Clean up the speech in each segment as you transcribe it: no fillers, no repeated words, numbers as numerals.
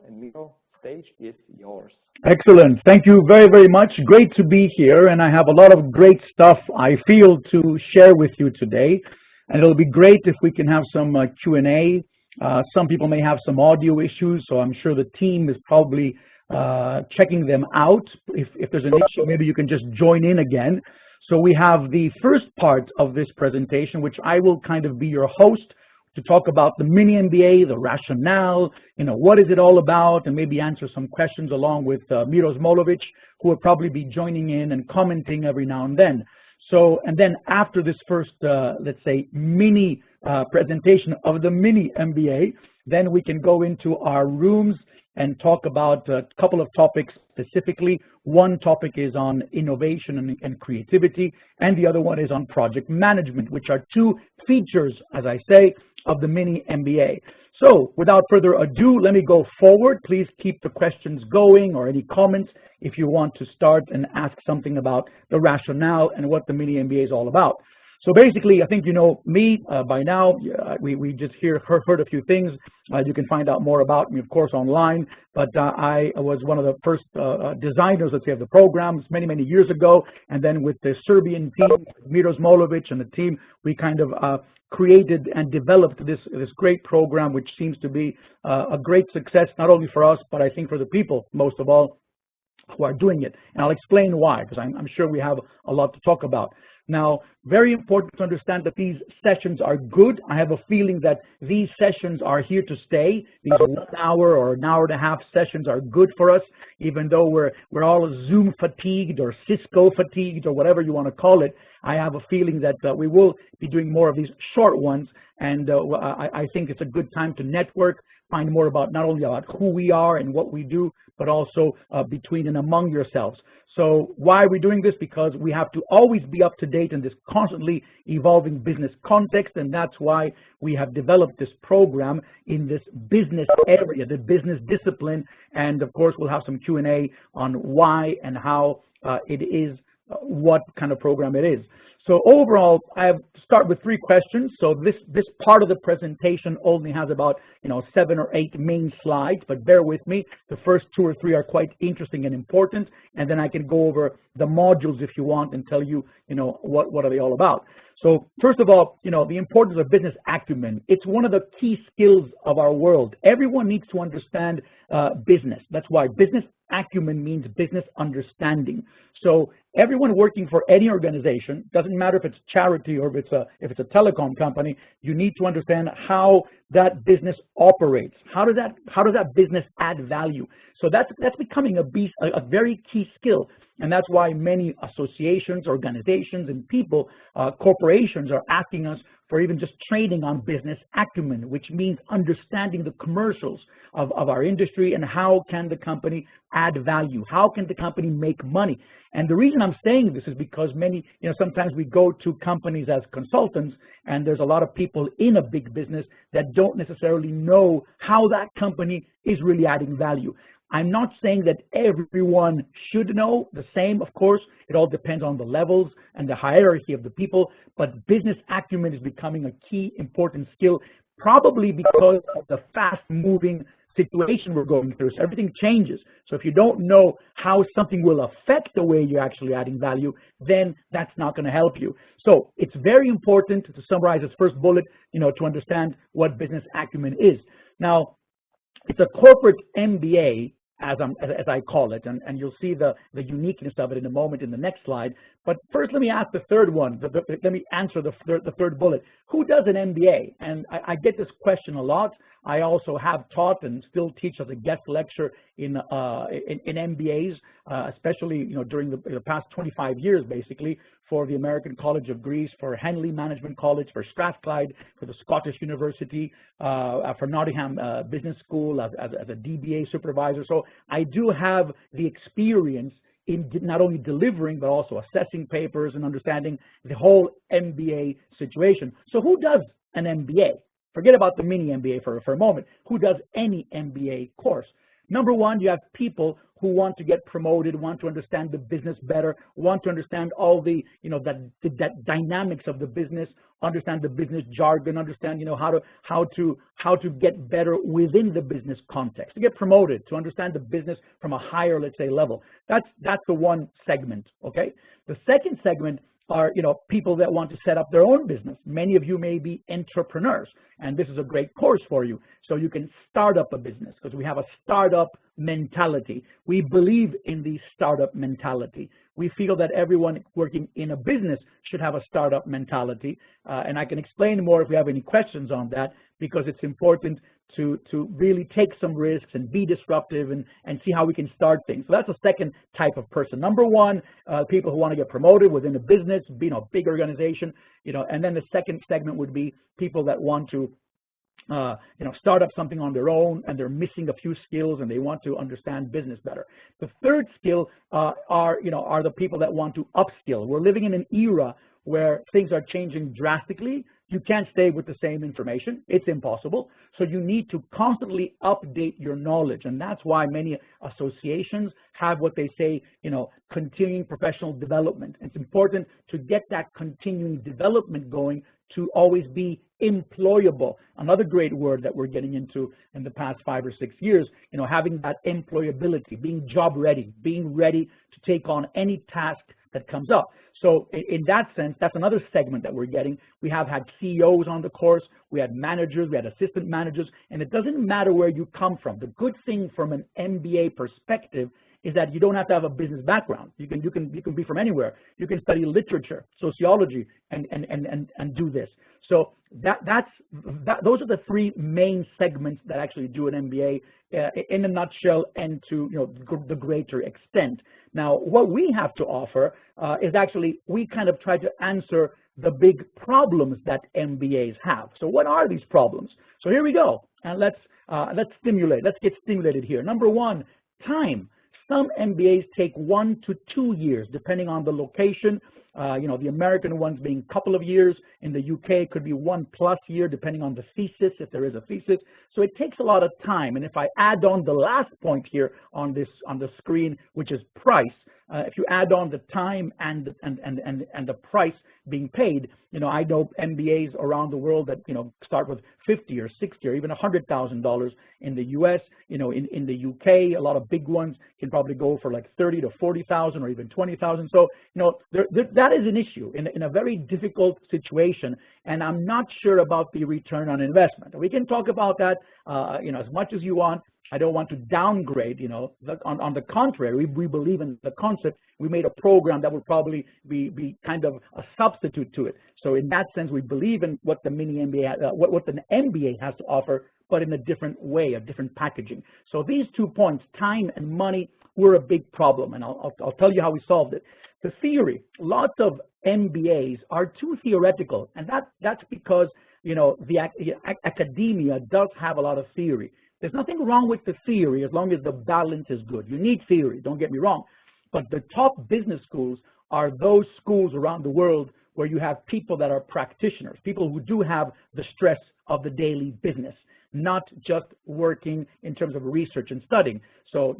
And Miro, stage is yours. Excellent. Thank you very, very much. Great to be here, and I have a lot of great stuff I feel to share with you today. And it'll be great if we can have some Q&A. Some people may have some audio issues, so I'm sure the team is probably checking them out. If there's an issue, maybe you can just join in again. So we have the first part of this presentation, which I will kind of be your host to talk about the mini MBA, the rationale, what is it all about, and maybe answer some questions along with Miro Zmolovic, who will probably be joining in and commenting every now and then. So, and then after this first, let's say, mini presentation of the mini MBA, then we can go into our rooms and talk about a couple of topics specifically. One topic is on innovation and creativity, and the other one is on project management, which are two features, as I say, of the mini MBA. So without further ado, let me go forward. Please keep the questions going or any comments if you want to start and ask something about the rationale and what the mini MBA is all about. So basically, I think you know me by now. We just heard a few things. You can find out more about me, of course, online. But I was one of the first designers, let's say, of the programs many years ago. And then with the Serbian team, Miro Zmolovic and the team, we kind of created and developed this great program, which seems to be a great success, not only for us, but I think for the people, most of all, who are doing it. And I'll explain why, because I'm sure we have a lot to talk about. Now, very important to understand that these sessions are good. I have a feeling that these sessions are here to stay. These 1 hour or an hour and a half sessions are good for us, even though we're all Zoom fatigued or Cisco fatigued or whatever you want to call it. I have a feeling that we will be doing more of these short ones, and I think it's a good time to network, find more about not only about who we are and what we do, but also between and among yourselves. So why are we doing this? Because we have to always be up to date in this constantly evolving business context, and that's why we have developed this program in this business area, the business discipline, and of course we'll have some Q&A on why and how it is, what kind of program it is. So overall, I start with 3 questions. So this part of the presentation only has about 7 or 8 main slides, but bear with me. The first 2 or 3 are quite interesting and important, and then I can go over the modules if you want and tell you, what are they all about. So first of all, the importance of business acumen. It's one of the key skills of our world. Everyone needs to understand business. That's why business acumen means business understanding. So everyone working for any organization, doesn't matter if it's charity or if it's a telecom company, you need to understand how that business operates. How does that business add value? So that's becoming a very key skill. And that's why many associations, organizations, and people, corporations are asking us for even just training on business acumen, which means understanding the commercials of our industry and how can the company add value? How can the company make money? And the reason I'm saying this is because sometimes we go to companies as consultants, and there's a lot of people in a big business that don't necessarily know how that company is really adding value. I'm not saying that everyone should know the same, of course. It all depends on the levels and the hierarchy of the people, but business acumen is becoming a key important skill, probably because of the fast-moving situation we're going through. So everything changes. So if you don't know how something will affect the way you're actually adding value, then that's not going to help you. So it's very important, to summarize this first bullet, to understand what business acumen is. Now, it's a corporate MBA, as I call it, and you'll see the uniqueness of it in a moment in the next slide. But first, let me ask the third one. Let me answer the third bullet. Who does an MBA? And I get this question a lot. I also have taught and still teach as a guest lecturer in MBAs, especially during the past 25 years, basically, for the American College of Greece, for Henley Management College, for Strathclyde, for the Scottish University, for Nottingham Business School as a DBA supervisor. So I do have the experience in not only delivering, but also assessing papers and understanding the whole MBA situation. So who does an MBA? Forget about the mini MBA for a moment. Who does any MBA course? Number one, you have people who want to get promoted, want to understand the business better, want to understand all the, that dynamics of the business, understand the business jargon, understand, how to get better within the business context, to get promoted, to understand the business from a higher, let's say, level. That's the one segment, okay? The second segment are, people that want to set up their own business. Many of you may be entrepreneurs, and this is a great course for you. So you can start up a business, because we have a startup mentality. We believe in the startup mentality. We feel that everyone working in a business should have a startup mentality, and I can explain more if we have any questions on that, because it's important to really take some risks and be disruptive and see how we can start things. So that's a second type of person. Number one, people who want to get promoted within a business, being a big organization, and then the second segment would be people that want to start up something on their own, and they're missing a few skills and they want to understand business better. The third skill are the people that want to upskill. We're living in an era where things are changing drastically. You can't stay with the same information. It's impossible. So you need to constantly update your knowledge. And that's why many associations have what they say, continuing professional development. It's important to get that continuing development going to always be employable. Another great word that we're getting into in the past 5 or 6 years, having that employability, being job ready, being ready to take on any task that comes up. So in that sense, that's another segment that we're getting. We have had CEOs on the course, we had managers, we had assistant managers, and it doesn't matter where you come from. The good thing from an MBA perspective is that you don't have to have a business background. You can be from anywhere. You can study literature, sociology, and do this. So those are the three main segments that actually do an MBA in a nutshell, and to the greater extent. Now, what we have to offer is actually, we kind of try to answer the big problems that MBAs have. So what are these problems? So here we go, and let's get stimulated here. Number one, time. Some MBAs take 1 to 2 years, depending on the location. The American ones being a couple of years. In the UK, it could be 1+ year, depending on the thesis, if there is a thesis. So it takes a lot of time. And if I add on the last point here on the screen, which is price, if you add on the time and the price being paid, I know MBAs around the world that start with $50,000 or $60,000 or even $100,000 in the US. In the UK, a lot of big ones can probably go for like $30,000 to $40,000 or even $20,000. So that is an issue in a very difficult situation, and I'm not sure about the return on investment. We can talk about that as much as you want. I don't want to downgrade, on the contrary, we believe in the concept. We made a program that would probably be kind of a substitute to it. So in that sense, we believe in what the mini MBA, what the MBA has to offer, but in a different way, a different packaging. So these 2 points, time and money, were a big problem, and I'll tell you how we solved it. The theory, lots of MBAs are too theoretical, and that's because academia does have a lot of theory. There's nothing wrong with the theory as long as the balance is good. You need theory, don't get me wrong. But the top business schools are those schools around the world where you have people that are practitioners, people who do have the stress of the daily business, not just working in terms of research and studying. So,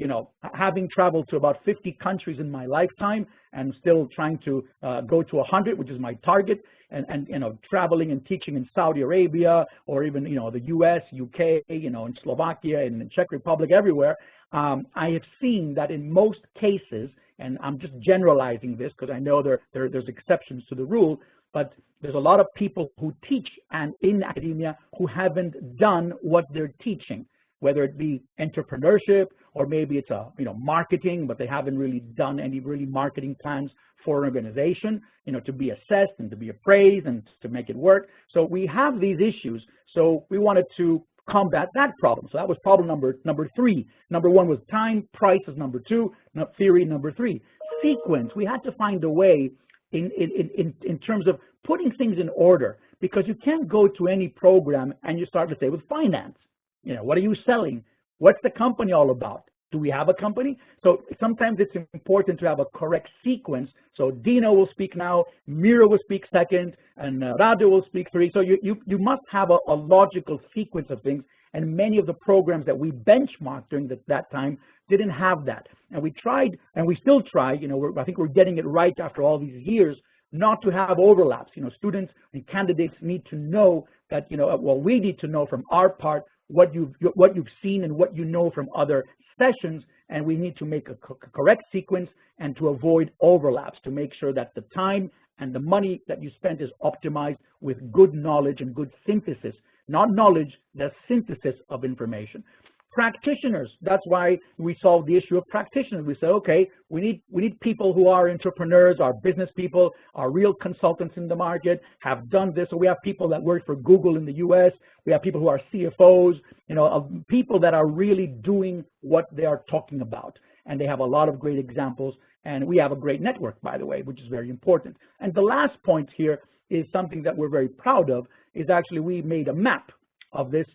having traveled to about 50 countries in my lifetime and still trying to go to 100, which is my target, and traveling and teaching in Saudi Arabia or even, the US, UK, in Slovakia, and in Czech Republic, everywhere, I have seen that in most cases, and I'm just generalizing this because I know there's exceptions to the rule, but there's a lot of people who teach and in academia who haven't done what they're teaching, whether it be entrepreneurship or maybe it's marketing, but they haven't really done any really marketing plans for an organization, to be assessed and to be appraised and to make it work. So we have these issues. So we wanted to combat that problem. So that was problem number 3. Number 1 was time, price is number 2, theory number 3. Sequence, we had to find a way in terms of putting things in order, because you can't go to any program and you start to say with finance, what are you selling? What's the company all about? Do we have a company? So sometimes it's important to have a correct sequence. So Dino will speak now, Mira will speak second, and Radu will speak 3. So you must have a logical sequence of things. And many of the programs that we benchmarked during that time didn't have that. And we tried, and we still try, I think we're getting it right after all these years not to have overlaps. Students and candidates need to know that, well, we need to know from our part what you've seen and what you know from other sessions, and we need to make a correct sequence and to avoid overlaps, to make sure that the time and the money that you spend is optimized with good knowledge and good synthesis. Not knowledge, the synthesis of information. Practitioners, that's why we solve the issue of practitioners. We say, okay, we need people who are entrepreneurs, are business people, are real consultants in the market, have done this. So we have people that work for Google in the US. We have people who are CFOs, people that are really doing what they are talking about. And they have a lot of great examples. And we have a great network, by the way, which is very important. And the last point here is something that we're very proud of, is actually we made a map of this.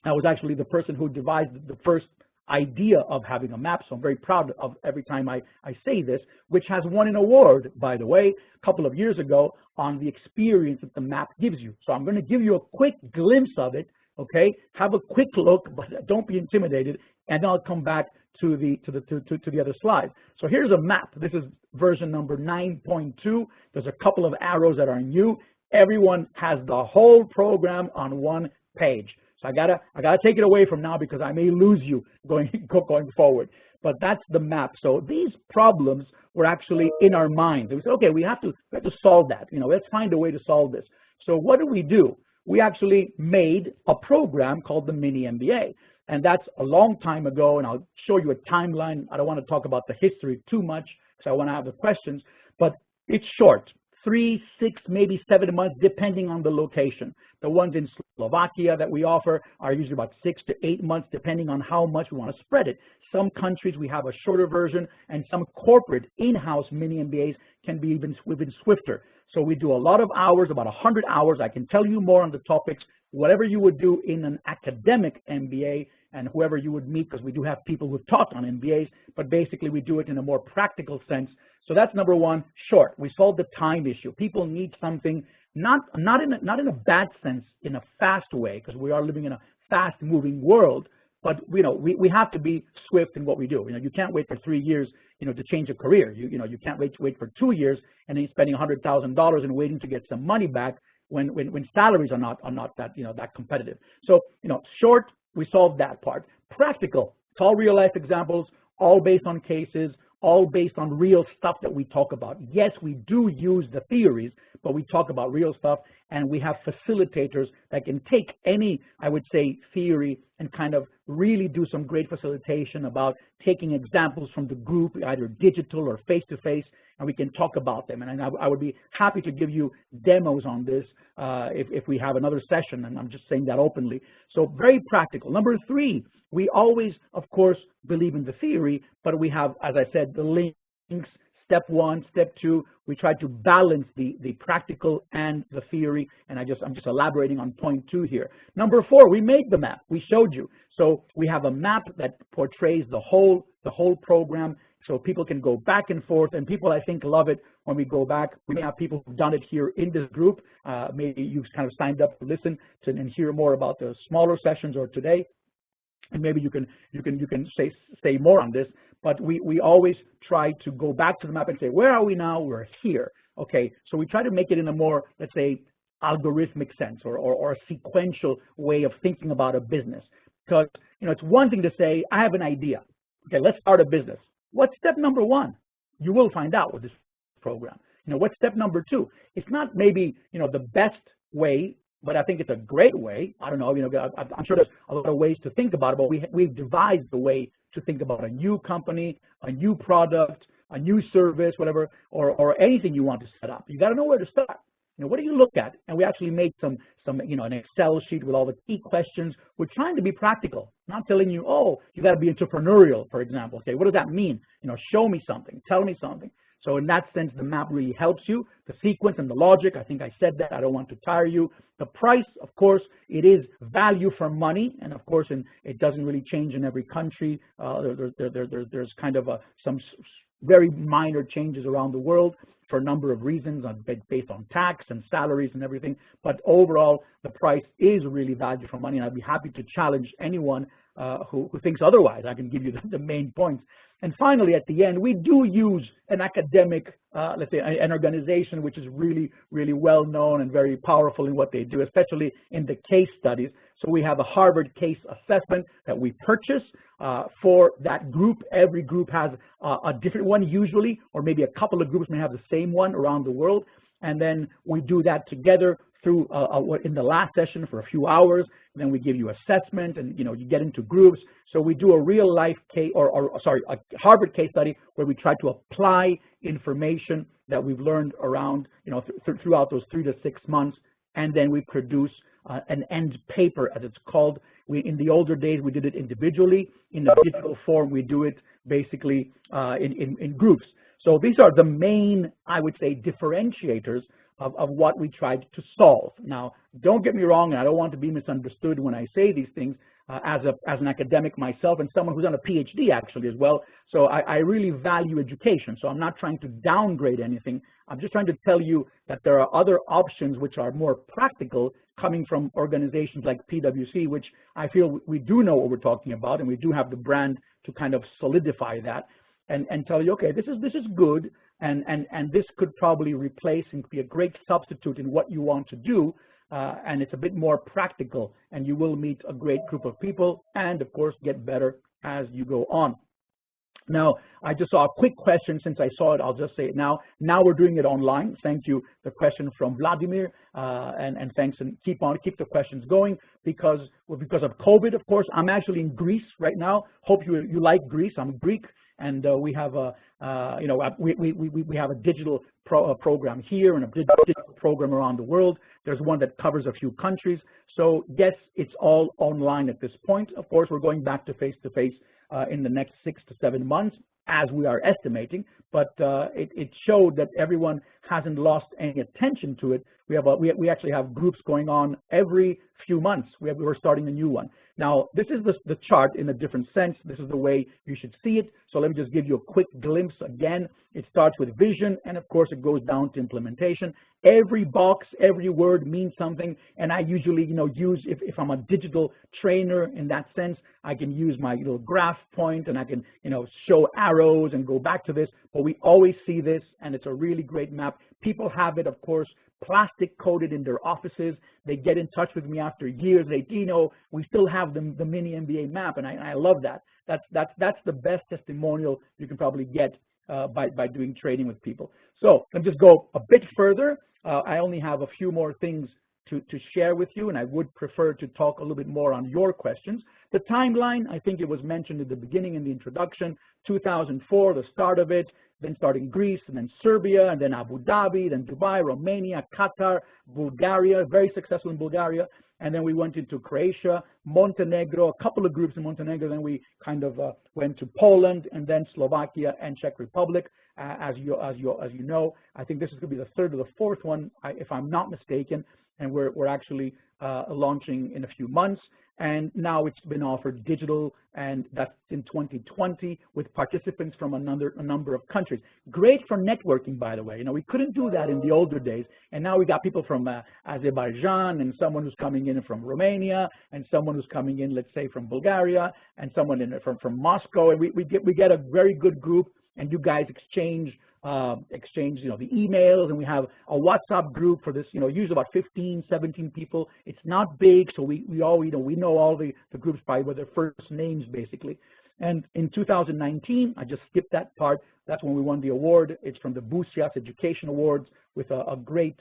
I was actually the person who devised the first idea of having a map, so I'm very proud of every time I say this, which has won an award, by the way, a couple of years ago on the experience that the map gives you. So I'm going to give you a quick glimpse of it, okay? Have a quick look, but don't be intimidated, and then I'll come back to the other slide. So here's a map. This is version number 9.2. There's a couple of arrows that are new. Everyone has the whole program on one page. So I gotta take it away from now because I may lose you going forward. But that's the map. So these problems were actually in our minds. We said, okay, we have to solve that. Let's find a way to solve this. So what do? We actually made a program called the Mini MBA. And that's a long time ago, and I'll show you a timeline. I don't want to talk about the history too much because I want to have the questions, but it's short. 3, 6, maybe 7 months, depending on the location. The ones in Slovakia that we offer are usually about 6 to 8 months, depending on how much we want to spread it. Some countries we have a shorter version, and some corporate in-house mini MBAs can be even swifter. So we do a lot of hours, about 100 hours. I can tell you more on the topics, whatever you would do in an academic MBA, and whoever you would meet, because we do have people who've taught on MBAs, but basically we do it in a more practical sense. So that's number one, short. We solve the time issue. People need something, not in a bad sense, in a fast way, because we are living in a fast-moving world, but we have to be swift in what we do. You can't wait for 3 years, to change a career. You can't wait for 2 years and then you're spending $100,000 and waiting to get some money back when salaries are not that that competitive. So short, we solve that part. Practical, it's all real life examples, all based on cases, all based on real stuff that we talk about. Yes, we do use the theories, but we talk about real stuff, and we have facilitators that can take any, I would say, theory and kind of really do some great facilitation about taking examples from the group, either digital or face-to-face, and we can talk about them. And I would be happy to give you demos on this if we have another session, and I'm just saying that openly. So very practical. Number 3, we always, of course, believe in the theory, but we have, as I said, the links, step 1, step 2. We try to balance the practical and the theory, and I'm just elaborating on point 2 here. Number 4, we made the map. We showed you. So we have a map that portrays the whole program, so people can go back and forth, and people, I think, love it when we go back. We may have people who've done it here in this group. Maybe you've kind of signed up to listen to and hear more about the smaller sessions or today, and maybe you can say more on this. But we always try to go back to the map and say, where are we now? We're here. Okay, so we try to make it in a more, let's say, algorithmic sense or a sequential way of thinking about a business. Because it's one thing to say, I have an idea. Okay, let's start a business. What's step number 1? You will find out with this program. What's step number 2? It's not maybe the best way, but I think it's a great way. I don't know. I'm sure there's a lot of ways to think about it, but we've devised the way to think about a new company, a new product, a new service, whatever, or anything you want to set up. You got to know where to start. What do you look at? And we actually made some an Excel sheet with all the key questions. We're trying to be practical, not telling you, oh, you got to be entrepreneurial, for example. Okay, what does that mean? Show me something, tell me something. So in that sense, the map really helps you. The sequence and the logic, I think I said that. I don't want to tire you. The price, of course, it is value for money, and of course, it doesn't really change in every country. There's kind of some very minor changes around the world. for a number of reasons, based on tax and salaries and everything. But overall, the price is really value for money, and I'd be happy to challenge anyone who thinks otherwise. I can give you the main points. And finally, at the end, we do use an academic, let's say, an organization which is really, really well known and very powerful in what they do, especially in the case studies. So we have a Harvard case assessment that we purchase for that group. Every group has a different one usually, or maybe a couple of groups may have the same one around the world. And then we do that together through in the last session for a few hours. And then we give you assessment, and you get into groups. So we do a real life case, a Harvard case study where we try to apply information that we've learned around, throughout those 3 to 6 months, and then we produce an end paper, as it's called. In the older days, we did it individually. In the digital form, we do it basically in groups. So these are the main, I would say, differentiators of what we tried to solve. Now, don't get me wrong, and I don't want to be misunderstood when I say these things, as an academic myself and someone who's done a PhD actually as well. So I really value education. So I'm not trying to downgrade anything. I'm just trying to tell you that there are other options which are more practical coming from organizations like PwC, which I feel we do know what we're talking about, and we do have the brand to kind of solidify that and tell you, okay, this is good, and this could probably replace and be a great substitute in what you want to do. And it's a bit more practical, and you will meet a great group of people and, of course, get better as you go on. Now, I just saw a quick question. Since I saw it, I'll just say it now. Now we're doing it online. Thank you. The question from Vladimir, and thanks, and keep the questions going because of COVID, of course. I'm actually in Greece right now. Hope you like Greece. I'm Greek, and we have a we have a digital program here and a digital program around the world. There's one that covers a few countries. So yes, it's all online at this point. Of course, we're going back to face-to-face in the next 6 to 7 months, as we are estimating, but it showed that everyone hasn't lost any attention to it. We actually have groups going on every few months. We're starting a new one. Now, this is the chart in a different sense. This is the way you should see it. So let me just give you a quick glimpse again. It starts with vision, and of course it goes down to implementation. Every box, every word means something, and I usually, use, if I'm a digital trainer in that sense, I can use my little graph point, and I can, show arrows and go back to this, but we always see this, and it's a really great map. People have it, of course, plastic coated in their offices. They get in touch with me after years. We still have the mini MBA map, and I love that. That's the best testimonial you can probably get by doing training with people. So let me just go a bit further. I only have a few more things to share with you, and I would prefer to talk a little bit more on your questions. The timeline, I think it was mentioned at the beginning in the introduction, 2004, the start of it, then starting Greece, and then Serbia, and then Abu Dhabi, then Dubai, Romania, Qatar, Bulgaria, very successful in Bulgaria, and then we went into Croatia, Montenegro, a couple of groups in Montenegro, then we kind of went to Poland, and then Slovakia and Czech Republic. As you know, I think this is going to be the third or the fourth one, if I'm not mistaken, and we're actually launching in a few months. And now it's been offered digital, and that's in 2020 with participants from a number of countries. Great for networking, by the way. We couldn't do that in the older days, and now we got people from Azerbaijan, and someone who's coming in from Romania, and someone who's coming in, let's say, from Bulgaria, and someone from Moscow, and we get a very good group, and you guys exchange the emails, and we have a WhatsApp group for this, usually about 15, 17 people. It's not big, so we all, we know all the groups by their first names, basically. And in 2019, I just skipped that part. That's when we won the award. It's from the PwC's Education Awards with a great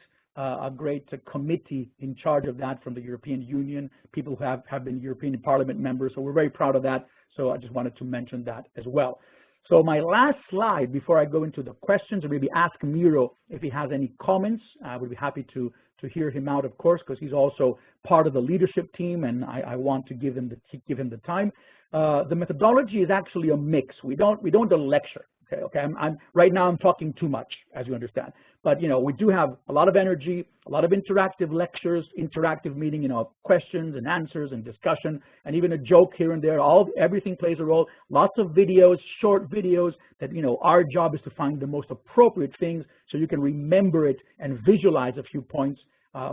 committee in charge of that from the European Union, people who have been European Parliament members. So we're very proud of that. So I just wanted to mention that as well. So my last slide before I go into the questions, or maybe ask Miro if he has any comments. I would be happy to hear him out, of course, because he's also part of the leadership team, and I want to give him the time. The methodology is actually a mix. We don't do a lecture. Okay. Right now I'm talking too much, as you understand. But we do have a lot of energy, a lot of interactive lectures, interactive meeting, questions and answers and discussion, and even a joke here and there. Everything plays a role. Lots of videos, short videos that our job is to find the most appropriate things so you can remember it and visualize a few points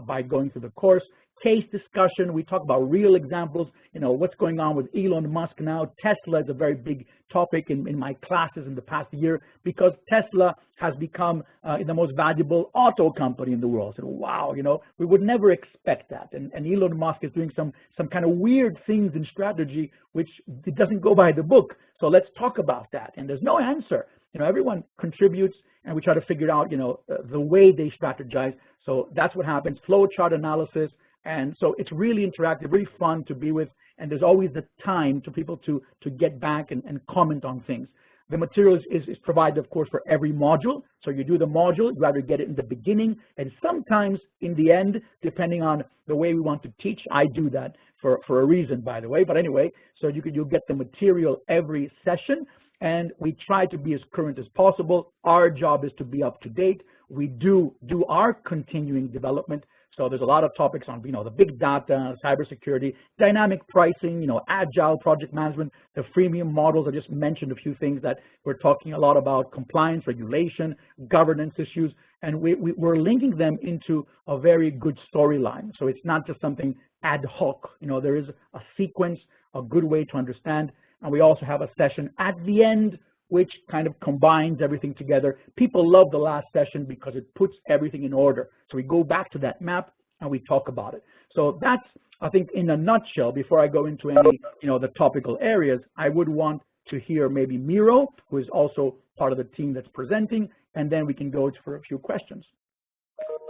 by going through the course. Case discussion, we talk about real examples, what's going on with Elon Musk now. Tesla is a very big topic in my classes in the past year because Tesla has become the most valuable auto company in the world. So wow, we would never expect that. And Elon Musk is doing some kind of weird things in strategy, which it doesn't go by the book. So let's talk about that. And there's no answer. Everyone contributes and we try to figure out, the way they strategize. So that's what happens, flow chart analysis. And so it's really interactive, really fun to be with, and there's always the time for people to get back and comment on things. The material is provided, of course, for every module. So you do the module, you either get it in the beginning and sometimes in the end, depending on the way we want to teach. I do that for a reason, by the way. But anyway, so you'll get the material every session, and we try to be as current as possible. Our job is to be up to date. We do our continuing development. So there's a lot of topics on, the big data, cybersecurity, dynamic pricing, agile project management, the freemium models. I just mentioned a few things that we're talking a lot about: compliance, regulation, governance issues, and we're linking them into a very good storyline. So it's not just something ad hoc. There is a sequence, a good way to understand. And we also have a session at the end which kind of combines everything together. People love the last session because it puts everything in order. So we go back to that map and we talk about it. So that's, I think, in a nutshell. Before I go into any, the topical areas, I would want to hear maybe Miro, who is also part of the team that's presenting, and then we can go for a few questions.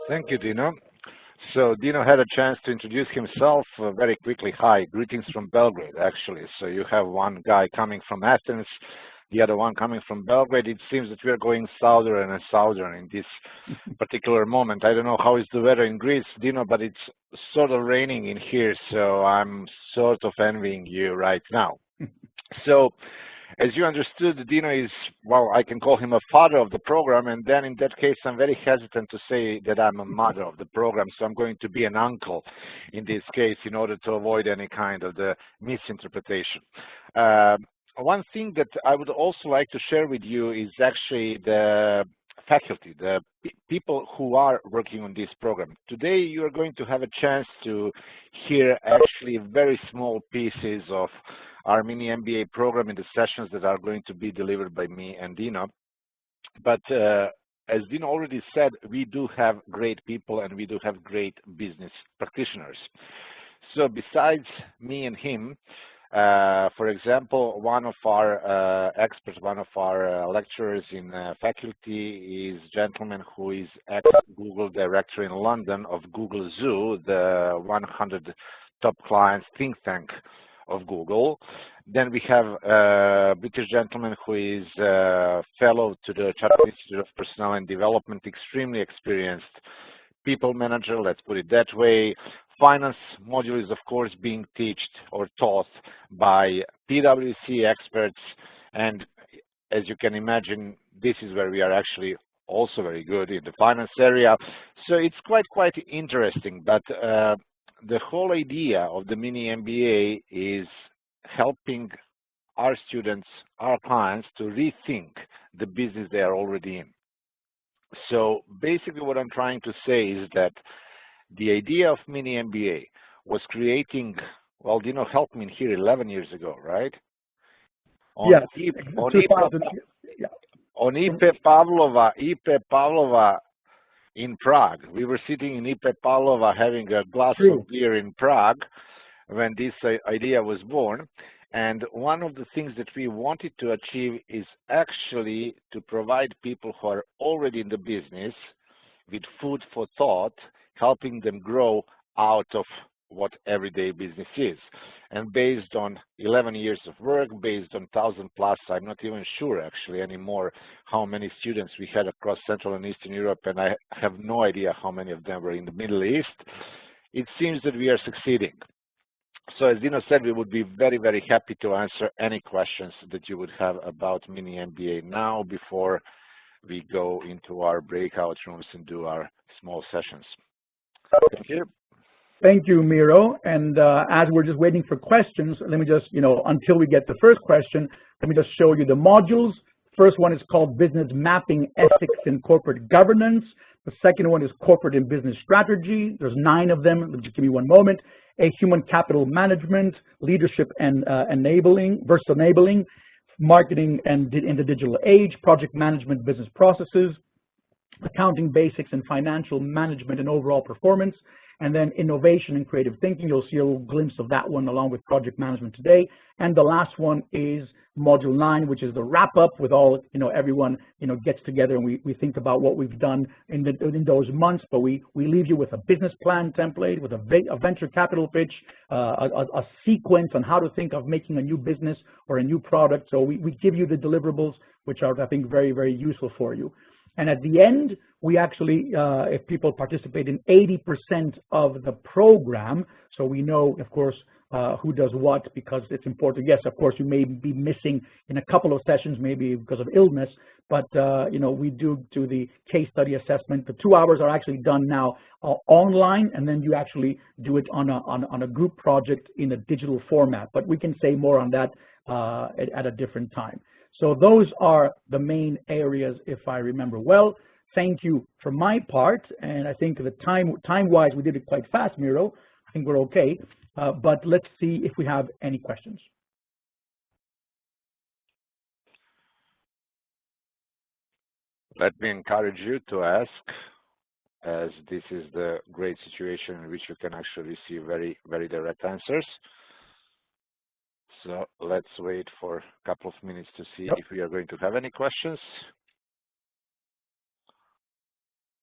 Thank you, Dino. So Dino had a chance to introduce himself very quickly. Hi, greetings from Belgrade, actually. So you have one guy coming from Athens, the other one coming from Belgrade. It seems that we are going southern and southern in this particular moment. I don't know how is the weather in Greece, Dino, but it's sort of raining in here, so I'm sort of envying you right now. So as you understood, Dino is, well, I can call him a father of the program, and then in that case, I'm very hesitant to say that I'm a mother of the program, so I'm going to be an uncle in this case in order to avoid any kind of the misinterpretation. One thing that I would also like to share with you is actually the faculty, the people who are working on this program. Today, you are going to have a chance to hear actually very small pieces of our mini MBA program in the sessions that are going to be delivered by me and Dino. But as Dino already said, we do have great people and we do have great business practitioners. So besides me and him, for example, one of our experts, one of our lecturers in faculty is a gentleman who is ex-Google director in London of Google Zoo, the 100 top clients think tank of Google. Then we have a British gentleman who is a fellow to the Chartered Institute of Personnel and Development, extremely experienced people manager, let's put it that way. Finance module is, of course, being taught by PwC experts, and as you can imagine, this is where we are actually also very good in the finance area. So it's quite interesting, but the whole idea of the mini MBA is helping our students, our clients, to rethink the business they are already in. So basically what I'm trying to say is that the idea of mini MBA was creating, well, Dino helped me here 11 years ago, right? Yes, On 2000, yeah. On Ipe Pavlova in Prague. We were sitting in Ipe Pavlova having a glass of beer in Prague when this idea was born. And one of the things that we wanted to achieve is actually to provide people who are already in the business with food for thought, helping them grow out of what everyday business is. And based on 11 years of work, based on 1,000 plus, I'm not even sure actually anymore how many students we had across Central and Eastern Europe, and I have no idea how many of them were in the Middle East. It seems that we are succeeding. So as Dino said, we would be very, very happy to answer any questions that you would have about Mini MBA now before we go into our breakout rooms and do our small sessions. Thank you. Thank you, Miro. And as we're just waiting for questions, let me just, until we get the first question, let me just show you the modules. First one is called Business Mapping, Ethics, and Corporate Governance. The second one is Corporate and Business Strategy. There's 9 of them. Just give me one moment. A Human Capital Management, Leadership and Enabling, versus Enabling, Marketing and in the Digital Age, Project Management, Business Processes, Accounting Basics and Financial Management and Overall Performance, and then Innovation and Creative Thinking. You'll see a little glimpse of that one along with Project Management today. And the last one is Module 9, which is the wrap-up with all, everyone, gets together and we think about what we've done in those months, but we leave you with a business plan template, with a venture capital pitch, a sequence on how to think of making a new business or a new product. So we give you the deliverables, which are, I think, very, very useful for you. And at the end, we actually, if people participate in 80% of the program, so we know, of course, who does what, because it's important. Yes, of course, you may be missing in a couple of sessions, maybe because of illness, but, we do the case study assessment. The 2 hours are actually done now online, and then you actually do it on a group project in a digital format. But we can say more on that at a different time. So those are the main areas, if I remember well. Thank you for my part, and I think the time-wise, we did it quite fast, Miro. I think we're okay, but let's see if we have any questions. Let me encourage you to ask, as this is the great situation in which you can actually receive very, very direct answers. So let's wait for a couple of minutes to see if we are going to have any questions.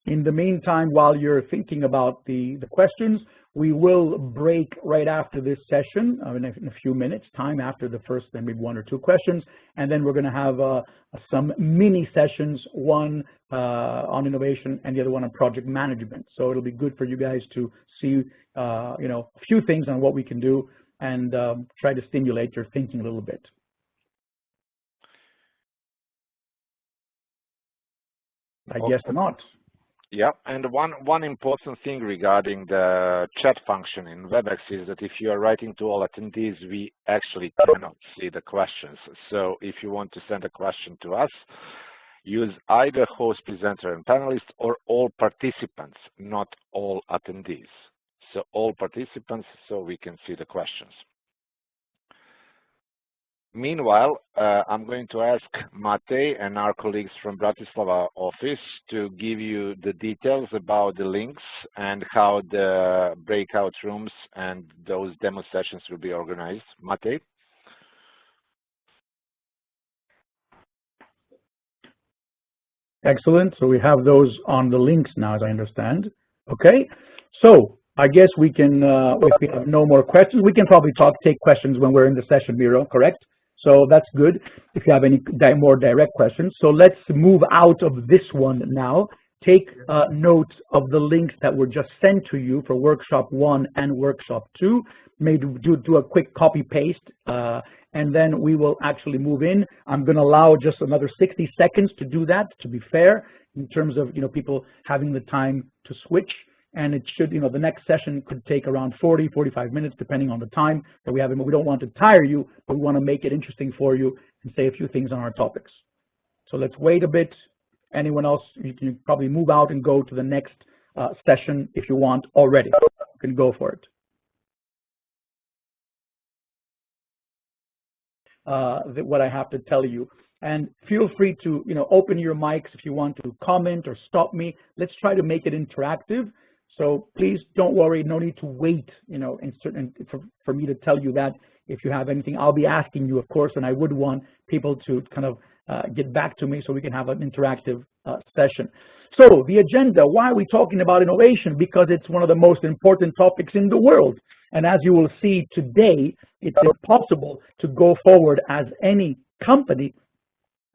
In the meantime, while you're thinking about the questions, we will break right after this session in a few minutes, time after the first, then maybe 1 or 2 questions. And then we're going to have some mini sessions, one on innovation and the other one on project management. So it'll be good for you guys to see, a few things on what we can do and try to stimulate your thinking a little bit. I guess not. Yeah, and one important thing regarding the chat function in WebEx is that if you are writing to all attendees, we actually cannot see the questions. So if you want to send a question to us, use either host, presenter, and panelist, or all participants, not all attendees. So all participants, so we can see the questions. Meanwhile, I'm going to ask Matej and our colleagues from Bratislava office to give you the details about the links and how the breakout rooms and those demo sessions will be organized. Matej? Excellent. So we have those on the links now, as I understand. Okay. So I guess we can, if we have no more questions, we can probably take questions when we're in the session, Miro, correct? So that's good if you have any more direct questions. So let's move out of this one now. Take note of the links that were just sent to you for Workshop 1 and Workshop 2. Maybe do a quick copy paste, and then we will actually move in. I'm going to allow just another 60 seconds to do that, to be fair, in terms of people having the time to switch. And it should, the next session could take around 40, 45 minutes, depending on the time that we have. We don't want to tire you, but we want to make it interesting for you and say a few things on our topics. So let's wait a bit. Anyone else, you can probably move out and go to the next session if you want already. You can go for it. What I have to tell you. And feel free to, open your mics if you want to comment or stop me. Let's try to make it interactive. So please don't worry, no need to wait, for me to tell you that. If you have anything, I'll be asking you, of course, and I would want people to kind of get back to me so we can have an interactive session. So the agenda, why are we talking about innovation? Because it's one of the most important topics in the world. And as you will see today, it's impossible to go forward as any company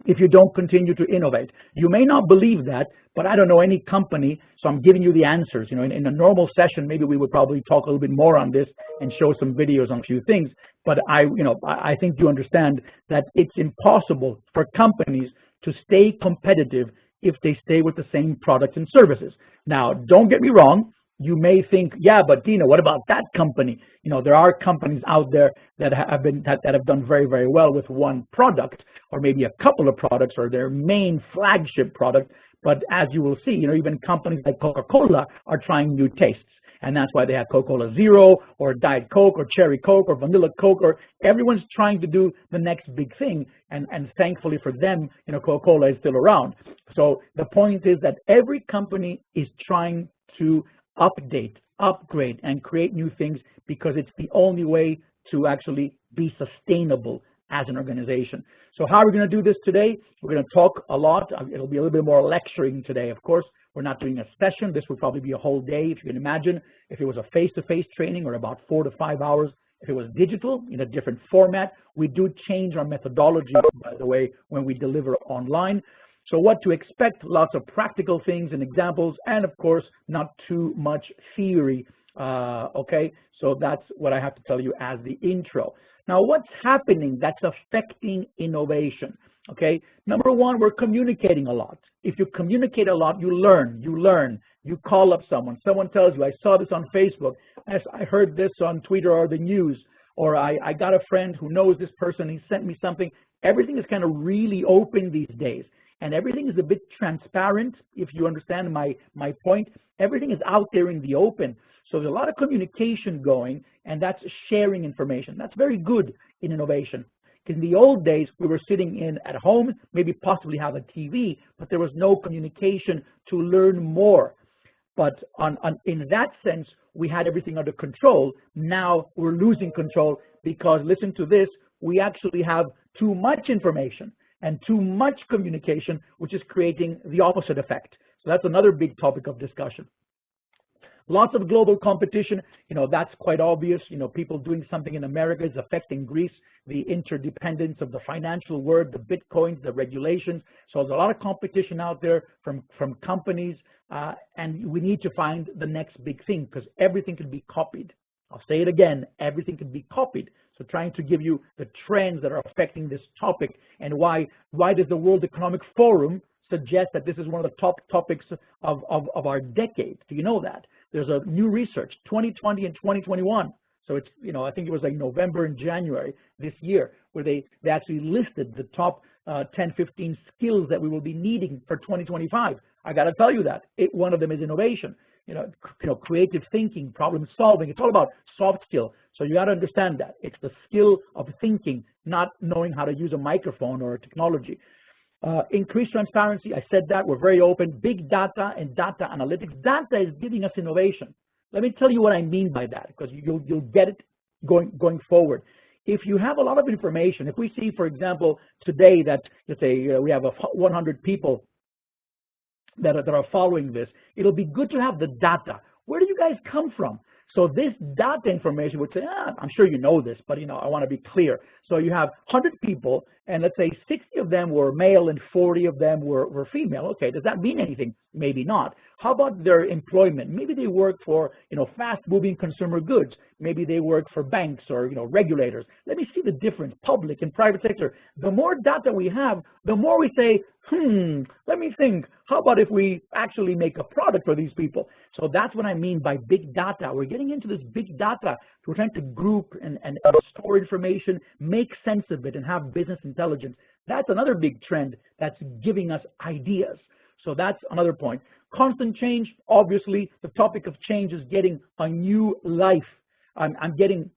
if you don't continue to innovate. You may not believe that, but I don't know any company, so I'm giving you the answers. In a normal session, maybe we would probably talk a little bit more on this and show some videos on a few things. But I think you understand that it's impossible for companies to stay competitive if they stay with the same products and services. Now, don't get me wrong. You may think, yeah, but Dino, what about that company? There are companies out there that have done very, very well with one product, or maybe a couple of products, or their main flagship product. But as you will see, even companies like Coca-Cola are trying new tastes. And that's why they have Coca-Cola Zero, or Diet Coke, or Cherry Coke, or Vanilla Coke, or everyone's trying to do the next big thing. And thankfully for them, Coca-Cola is still around. So the point is that every company is trying to update, upgrade, and create new things, because it's the only way to actually be sustainable as an organization. So how are we going to do this today? We're going to talk a lot. It'll be a little bit more lecturing today, of course. We're not doing a session. This would probably be a whole day. If you can imagine, if it was a face-to-face training, or about 4 to 5 hours. If it was digital, in a different format. We do change our methodology, by the way, when we deliver online. So what to expect, lots of practical things and examples, and of course, not too much theory, okay? So that's what I have to tell you as the intro. Now, what's happening that's affecting innovation, okay? Number one, we're communicating a lot. If you communicate a lot, you learn. You call up someone tells you, I saw this on Facebook, I heard this on Twitter or the news, or I got a friend who knows this person, he sent me something. Everything is kind of really open these days. And everything is a bit transparent, if you understand my point. Everything is out there in the open. So there's a lot of communication going, and that's sharing information. That's very good in innovation. In the old days, we were sitting in at home, maybe possibly have a TV, but there was no communication to learn more. But in that sense, we had everything under control. Now we're losing control because, listen to this, we actually have too much information and too much communication, which is creating the opposite effect. So that's another big topic of discussion. Lots of global competition, that's quite obvious. People doing something in America is affecting Greece, the interdependence of the financial world, the bitcoins, the regulations. So there's a lot of competition out there from companies, and we need to find the next big thing, because everything can be copied. I'll say it again, everything can be copied. So trying to give you the trends that are affecting this topic, and why does the World Economic Forum suggest that this is one of the top topics of our decade? Do you know that? There's a new research, 2020 and 2021. So it's, I think it was like November and January this year, where they actually listed the top 10, 15 skills that we will be needing for 2025. I got to tell you that. One of them is innovation. Creative thinking, problem solving. It's all about soft skill. So you got to understand that. It's the skill of thinking, not knowing how to use a microphone or a technology. Increased transparency, I said that. We're very open. Big data and data analytics. Data is giving us innovation. Let me tell you what I mean by that, because you'll get it going forward. If you have a lot of information, if we see, for example, today that, let's say, we have 100 people that are following this, it'll be good to have the data. Where do you guys come from? So this data information would say, I'm sure you know this, but I want to be clear. So you have 100 people, and let's say 60 of them were male and 40 of them were female. Okay, does that mean anything? Maybe not. How about their employment? Maybe they work for, fast-moving consumer goods. Maybe they work for banks or, regulators. Let me see the difference, public and private sector. The more data we have, the more we say, let me think. How about if we actually make a product for these people? So that's what I mean by big data. We're getting into this big data. We're trying to group and store information, make sense of it, and have business intelligence. That's another big trend that's giving us ideas. So that's another point. Constant change, obviously, the topic of change is getting a new life. I'm getting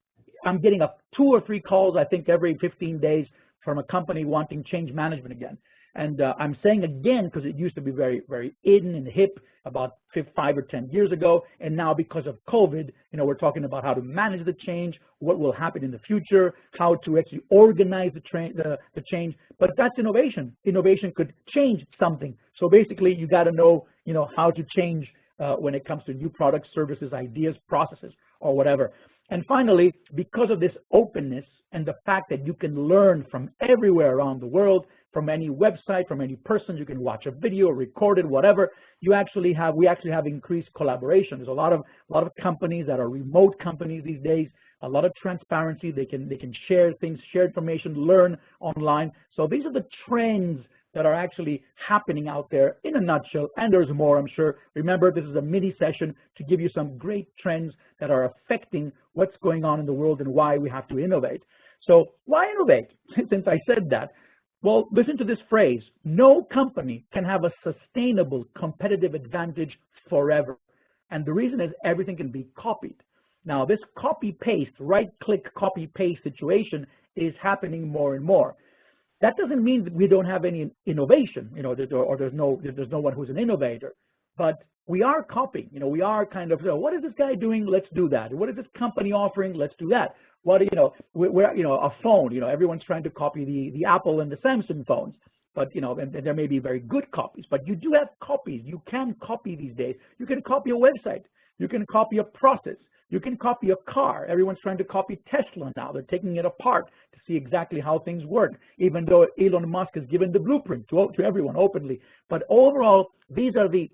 2 or 3 calls, I think, every 15 days from a company wanting change management again. And I'm saying again because it used to be very, very in and hip about 5 or 10 years ago. And now because of COVID, we're talking about how to manage the change, what will happen in the future, how to actually organize the change. But that's innovation. Innovation could change something. So basically, you got to know, how to change when it comes to new products, services, ideas, processes, or whatever. And finally, because of this openness, and the fact that you can learn from everywhere around the world, from any website, from any person. You can watch a video, record it, whatever. We actually have increased collaboration. There's a lot of companies that are remote companies these days. A lot of transparency. They can share things, share information, learn online. So these are the trends that are actually happening out there in a nutshell, and there's more, I'm sure. Remember, this is a mini session to give you some great trends that are affecting what's going on in the world and why we have to innovate. So why innovate? Since I said that, well, listen to this phrase: no company can have a sustainable competitive advantage forever. And the reason is everything can be copied. Now, this copy-paste, right-click copy-paste situation is happening more and more. That doesn't mean that we don't have any innovation, or there's no one who's an innovator, but we are copying. We are kind of, what is this guy doing? Let's do that. What is this company offering? Let's do that. We're a phone. Everyone's trying to copy the Apple and the Samsung phones, but and there may be very good copies, but you do have copies. You can copy these days. You can copy a website. You can copy a process. You can copy a car. Everyone's trying to copy Tesla now. They're taking it apart to see exactly how things work, even though Elon Musk has given the blueprint to everyone openly. But overall, these are the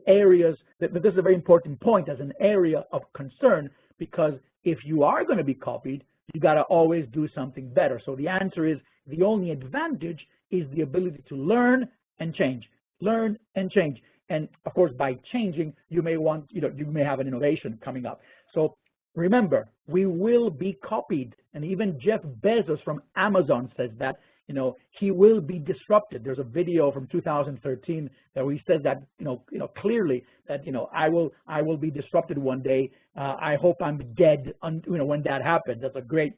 areas that this is a very important point as an area of concern, because if you are going to be copied, you got to always do something better. So the answer is the only advantage is the ability to learn and change. Learn and change. And of course, by changing, you may have an innovation coming up. So remember, we will be copied. And even Jeff Bezos from Amazon says that, he will be disrupted. There's a video from 2013 that he says that, clearly that, I will be disrupted one day. I hope I'm dead, when that happens. That's a great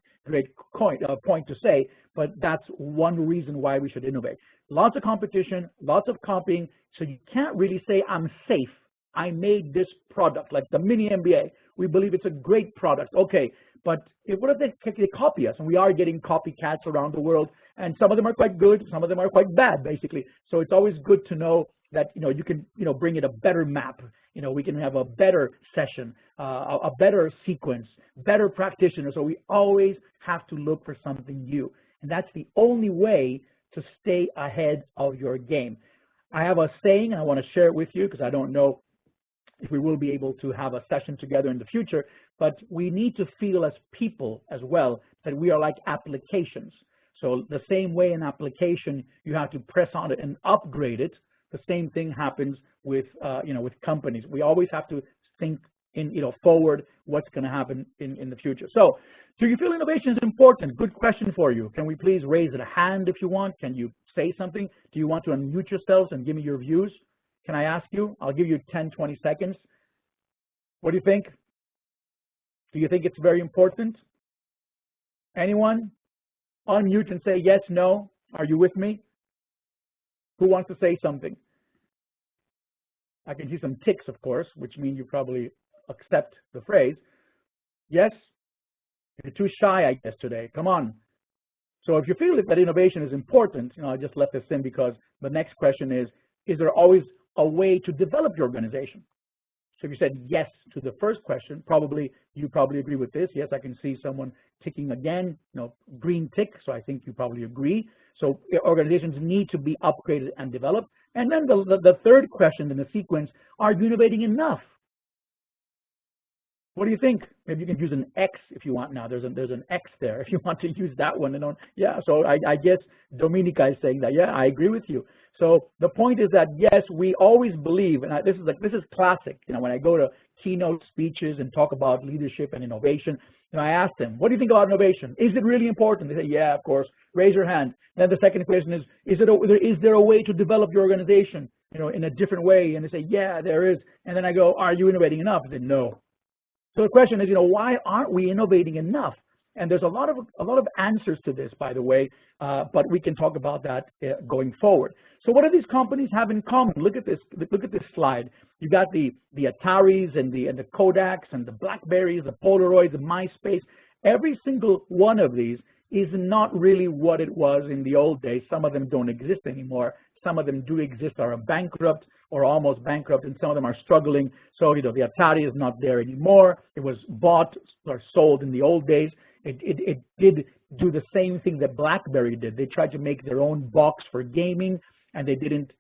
point to say, but that's one reason why we should innovate. Lots of competition, lots of copying, so you can't really say I'm safe. I made this product, like the mini MBA. We believe it's a great product. Okay, but what if they copy us? And we are getting copycats around the world, and some of them are quite good, some of them are quite bad, basically. So it's always good to know that you can bring in a better map. We can have a better session, a better sequence, better practitioners. So we always have to look for something new, and that's the only way to stay ahead of your game. I have a saying, and I want to share it with you because I don't know if we will be able to have a session together in the future, but we need to feel as people as well that we are like applications. So the same way an application, you have to press on it and upgrade it, the same thing happens with companies. We always have to think forward what's going to happen in the future. So do you feel innovation is important? Good question for you. Can we please raise a hand if you want? Can you say something? Do you want to unmute yourselves and give me your views? Can I ask you? I'll give you 10, 20 seconds. What do you think? Do you think it's very important? Anyone? Unmute and say yes, no. Are you with me? Who wants to say something? I can see some ticks, of course, which mean you probably accept the phrase. Yes? You're too shy, I guess, today. Come on. So if you feel that innovation is important, I just left this in because the next question is there always a way to develop your organization? So if you said yes to the first question, you probably agree with this. Yes, I can see someone ticking again, green tick, so I think you probably agree. So organizations need to be upgraded and developed. And then the third question in the sequence, are you innovating enough? What do you think? Maybe you can use an X if you want now. There's an X there if you want to use that one. Yeah, so I guess Dominica is saying that. Yeah, I agree with you. So the point is that, yes, we always believe, and this is classic. When I go to keynote speeches and talk about leadership and innovation, I ask them, what do you think about innovation? Is it really important? They say, yeah, of course. Raise your hand. Then the second question is there a way to develop your organization, in a different way? And they say, yeah, there is. And then I go, are you innovating enough? They say, no. So the question is, why aren't we innovating enough? And there's a lot of answers to this, by the way, but we can talk about that going forward. So what do these companies have in common? Look at this slide. You got the Ataris and the Kodaks and the Blackberries, the Polaroids, the MySpace. Every single one of these is not really what it was in the old days. Some of them don't exist anymore. Some of them do exist, are bankrupt or almost bankrupt, and some of them are struggling. So, the Atari is not there anymore. It was bought or sold in the old days. It did do the same thing that BlackBerry did. They tried to make their own box for gaming, and they didn't,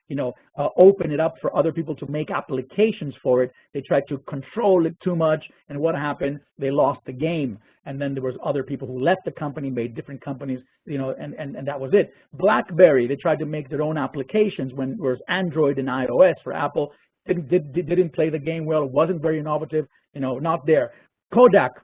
open it up for other people to make applications for it. They tried to control it too much, and what happened? They lost the game. And then there was other people who left the company, made different companies, and that was it. BlackBerry, they tried to make their own applications when it was Android and iOS for Apple. Didn't play the game well. It wasn't very innovative, not there. Kodak,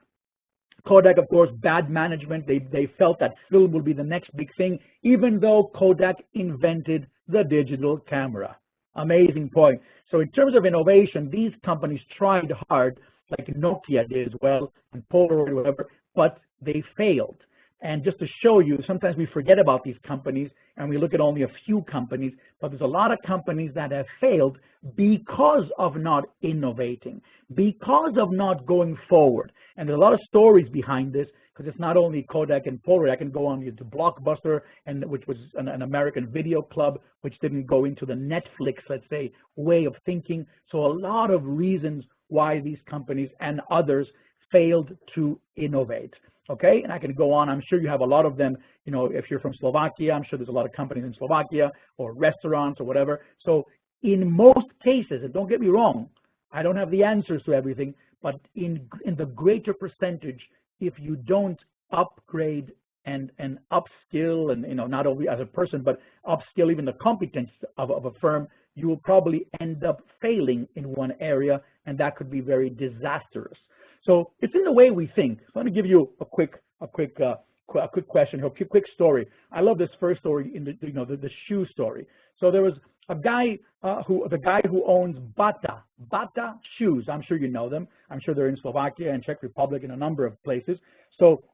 of course, bad management. They felt that film will be the next big thing, even though Kodak invented the digital camera. Amazing point. So in terms of innovation, these companies tried hard, like Nokia did as well, and Polaroid, whatever, but they failed. And just to show you, sometimes we forget about these companies and we look at only a few companies, but there's a lot of companies that have failed because of not innovating, because of not going forward. And there's a lot of stories behind this, because it's not only Kodak and Polaroid. I can go on to Blockbuster, which was an American video club, which didn't go into the Netflix, let's say, way of thinking. So a lot of reasons why these companies and others failed to innovate. Okay, and I can go on. I'm sure you have a lot of them. If you're from Slovakia, I'm sure there's a lot of companies in Slovakia, or restaurants or whatever. So in most cases, and don't get me wrong, I don't have the answers to everything, but in the greater percentage, if you don't upgrade and upskill, and not only as a person, but upskill even the competence of a firm, you will probably end up failing in one area, and that could be very disastrous. So it's in the way we think. So let me give you a quick question, a quick story. I love this first story in the shoe story. So there was a guy who owns Bata shoes. I'm sure you know them. I'm sure they're in Slovakia and Czech Republic and a number of places. So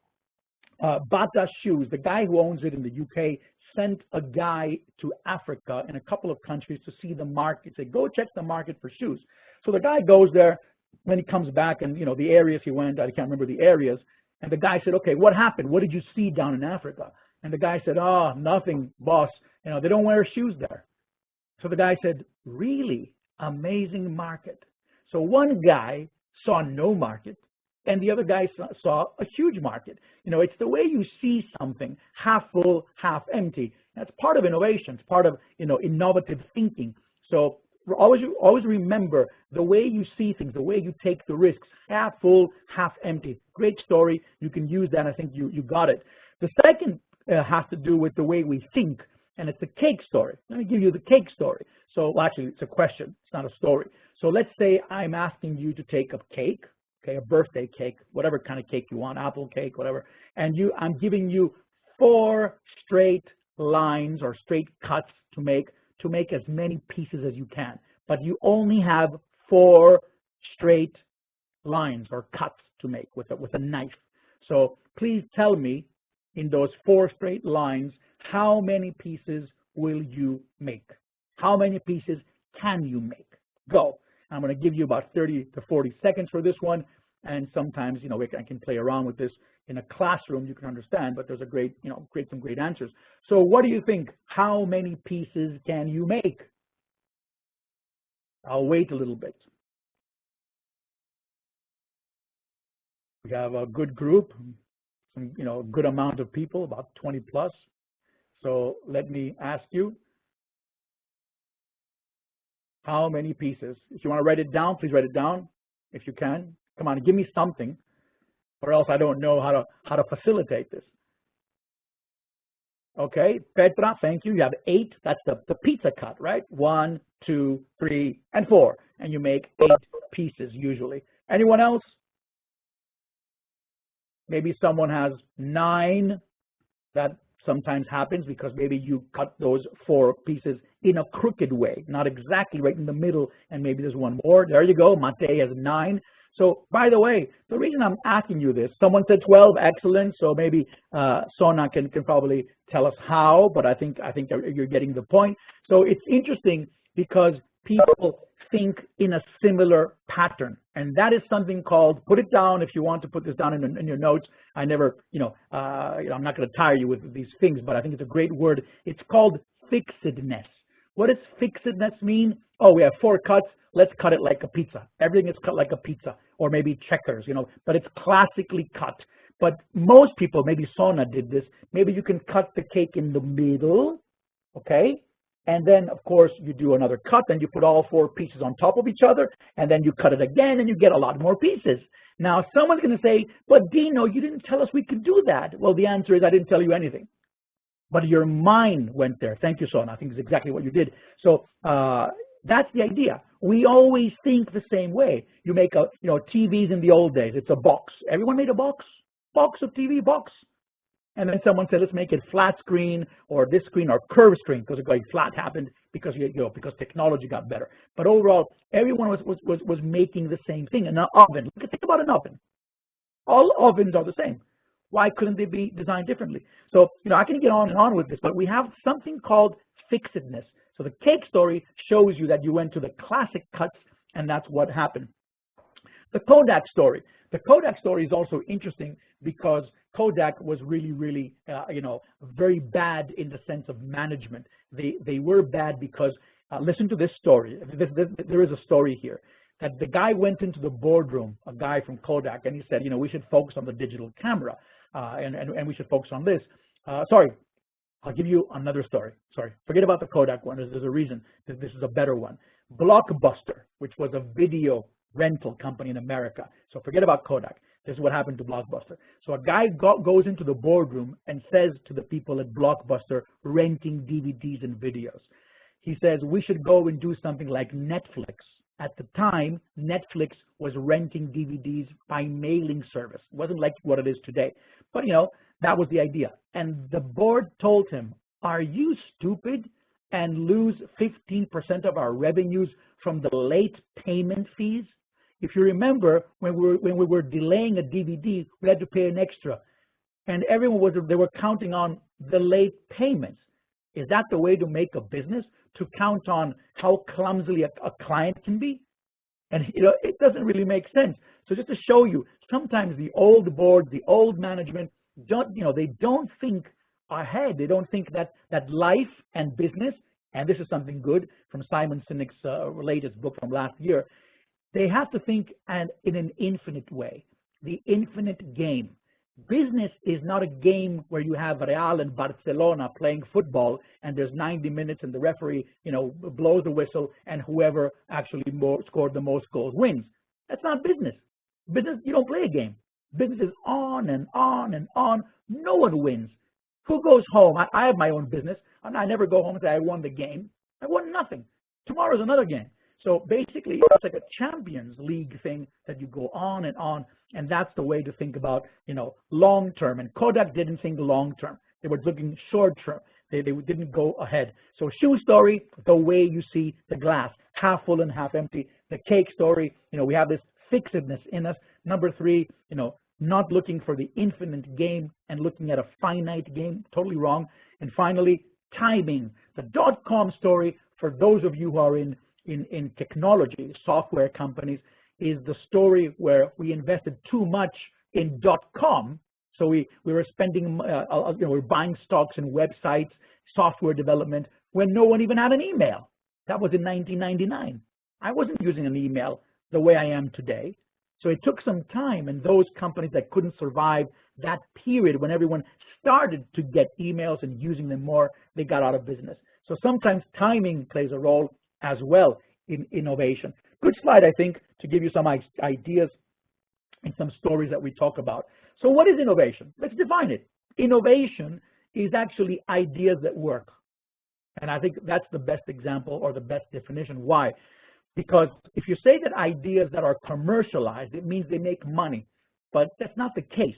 Bata shoes, the guy who owns it in the UK sent a guy to Africa in a couple of countries to see the market. Say, go check the market for shoes. So the guy goes there. When he comes back, and the areas he went, I can't remember the areas, and the guy said, okay, what happened? What did you see down in Africa? And the guy said, oh, nothing, boss. They don't wear shoes there. So the guy said, really? Amazing market. So one guy saw no market, and the other guy saw a huge market. It's the way you see something, half full, half empty. That's part of innovation. It's part of, innovative thinking. So always remember the way you see things, the way you take the risks, half full, half empty. Great story. You can use that. I think you got it. The second has to do with the way we think, and it's a cake story. Let me give you the cake story. So actually, it's a question. It's not a story. So let's say I'm asking you to take a cake, okay, a birthday cake, whatever kind of cake you want, apple cake, whatever, and I'm giving you 4 straight lines or straight cuts to make as many pieces as you can. But you only have 4 straight lines or cuts to make with a knife. So please tell me, in those 4 straight lines, how many pieces will you make? How many pieces can you make? Go. I'm going to give you about 30 to 40 seconds for this one. And sometimes, I can play around with this in a classroom. You can understand, but there's some great answers. So what do you think? How many pieces can you make? I'll wait a little bit. We have a good group, a good amount of people, about 20 plus. So let me ask you, how many pieces? If you want to write it down, please write it down if you can. Come on, give me something, or else I don't know how to facilitate this. Okay, Petra, thank you. You have 8. That's the pizza cut, right? 1, 2, 3, and 4. And you make 8 pieces usually. Anyone else? Maybe someone has 9. That sometimes happens because maybe you cut those 4 pieces in a crooked way, not exactly right in the middle, and maybe there's one more. There you go. Mate has 9. So, by the way, the reason I'm asking you this, someone said 12, excellent. So maybe Sona can probably tell us how, but I think you're getting the point. So it's interesting because people think in a similar pattern, and that is something called, put it down if you want to put this down in your notes. I never, I'm not going to tire you with these things, but I think it's a great word. It's called fixedness. What does fixedness mean? Oh, we have 4 cuts. Let's cut it like a pizza. Everything is cut like a pizza, or maybe checkers, but it's classically cut. But most people, maybe Sona did this, maybe you can cut the cake in the middle, okay? And then, of course, you do another cut, and you put all 4 pieces on top of each other, and then you cut it again, and you get a lot more pieces. Now, someone's going to say, but Dino, you didn't tell us we could do that. Well, the answer is I didn't tell you anything. But your mind went there. Thank you, Sona. I think it's exactly what you did. So that's the idea. We always think the same way. You make TVs in the old days. It's a box. Everyone made a box of TV, box. And then someone said, let's make it flat screen or this screen or curved screen because going flat happened because because technology got better. But overall, everyone was making the same thing. An oven. Think about an oven. All ovens are the same. Why couldn't they be designed differently? So, I can get on and on with this, but we have something called fixedness. So the cake story shows you that you went to the classic cuts, and that's what happened. The Kodak story. The Kodak story is also interesting because Kodak was really, really, very bad in the sense of management. They were bad because, listen to this story. There is a story here. That the guy went into the boardroom, a guy from Kodak, and he said, we should focus on the digital camera, and we should focus on this. Sorry, I'll give you another story. Sorry, forget about the Kodak one. There's a reason that this is a better one. Blockbuster, which was a video rental company in America. So forget about Kodak. This is what happened to Blockbuster. So a guy goes into the boardroom and says to the people at Blockbuster renting DVDs and videos, he says, we should go and do something like Netflix. At the time, Netflix was renting DVDs by mailing service. It wasn't like what it is today. But, that was the idea. And the board told him, are you stupid and lose 15% of our revenues from the late payment fees? If you remember, when we were delaying a DVD, we had to pay an extra. And they were counting on the late payments. Is that the way to make a business? To count on how clumsily a client can be? And it doesn't really make sense. So just to show you, sometimes the old board, the old management, they don't think ahead. They don't think that life and business, and this is something good from Simon Sinek's latest book from last year, they have to think in an infinite way, the infinite game. Business is not a game where you have Real and Barcelona playing football and there's 90 minutes and the referee, blows the whistle and whoever actually scored the most goals wins. That's not business. Business, you don't play a game. Business is on and on and on. No one wins. Who goes home? I have my own business. I never go home and say I won the game. I won nothing. Tomorrow's another game. So basically, it's like a Champions League thing that you go on, and that's the way to think about, long term. And Kodak didn't think long term. They were looking short term. They didn't go ahead. So shoe story, the way you see the glass, half full and half empty. The cake story, we have this fixedness in us. Number 3, not looking for the infinite game and looking at a finite game, totally wrong. And finally, timing. The .com story, for those of you who are in technology, software companies, is the story where we invested too much in .com. So we were spending, we're buying stocks in websites, software development, when no one even had an email. That was in 1999. I wasn't using an email the way I am today. So it took some time, and those companies that couldn't survive that period when everyone started to get emails and using them more, they got out of business. So sometimes timing plays a role as well in innovation. Good slide, I think, to give you some ideas and some stories that we talk about. So what is innovation? Let's define it. Innovation is actually ideas that work. And I think that's the best example or the best definition. Why? Because if you say that ideas that are commercialized, it means they make money. But that's not the case,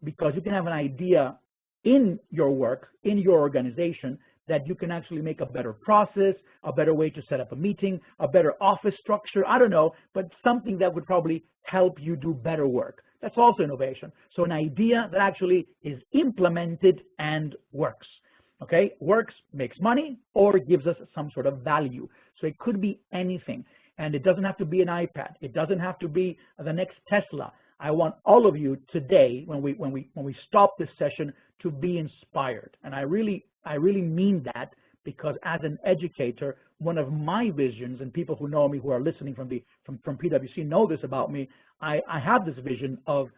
because you can have an idea in your work, in your organization, that you can actually make a better process, a better way to set up a meeting, a better office structure, I don't know, but something that would probably help you do better work. That's also innovation. So an idea that actually is implemented and works. Okay, works, makes money, or gives us some sort of value. So it could be anything. And it doesn't have to be an iPad. It doesn't have to be the next Tesla. I want all of you today, when we stop this session, to be inspired. And I really mean that, because as an educator, one of my visions, and people who know me, who are listening from PwC know this about me, I have this vision of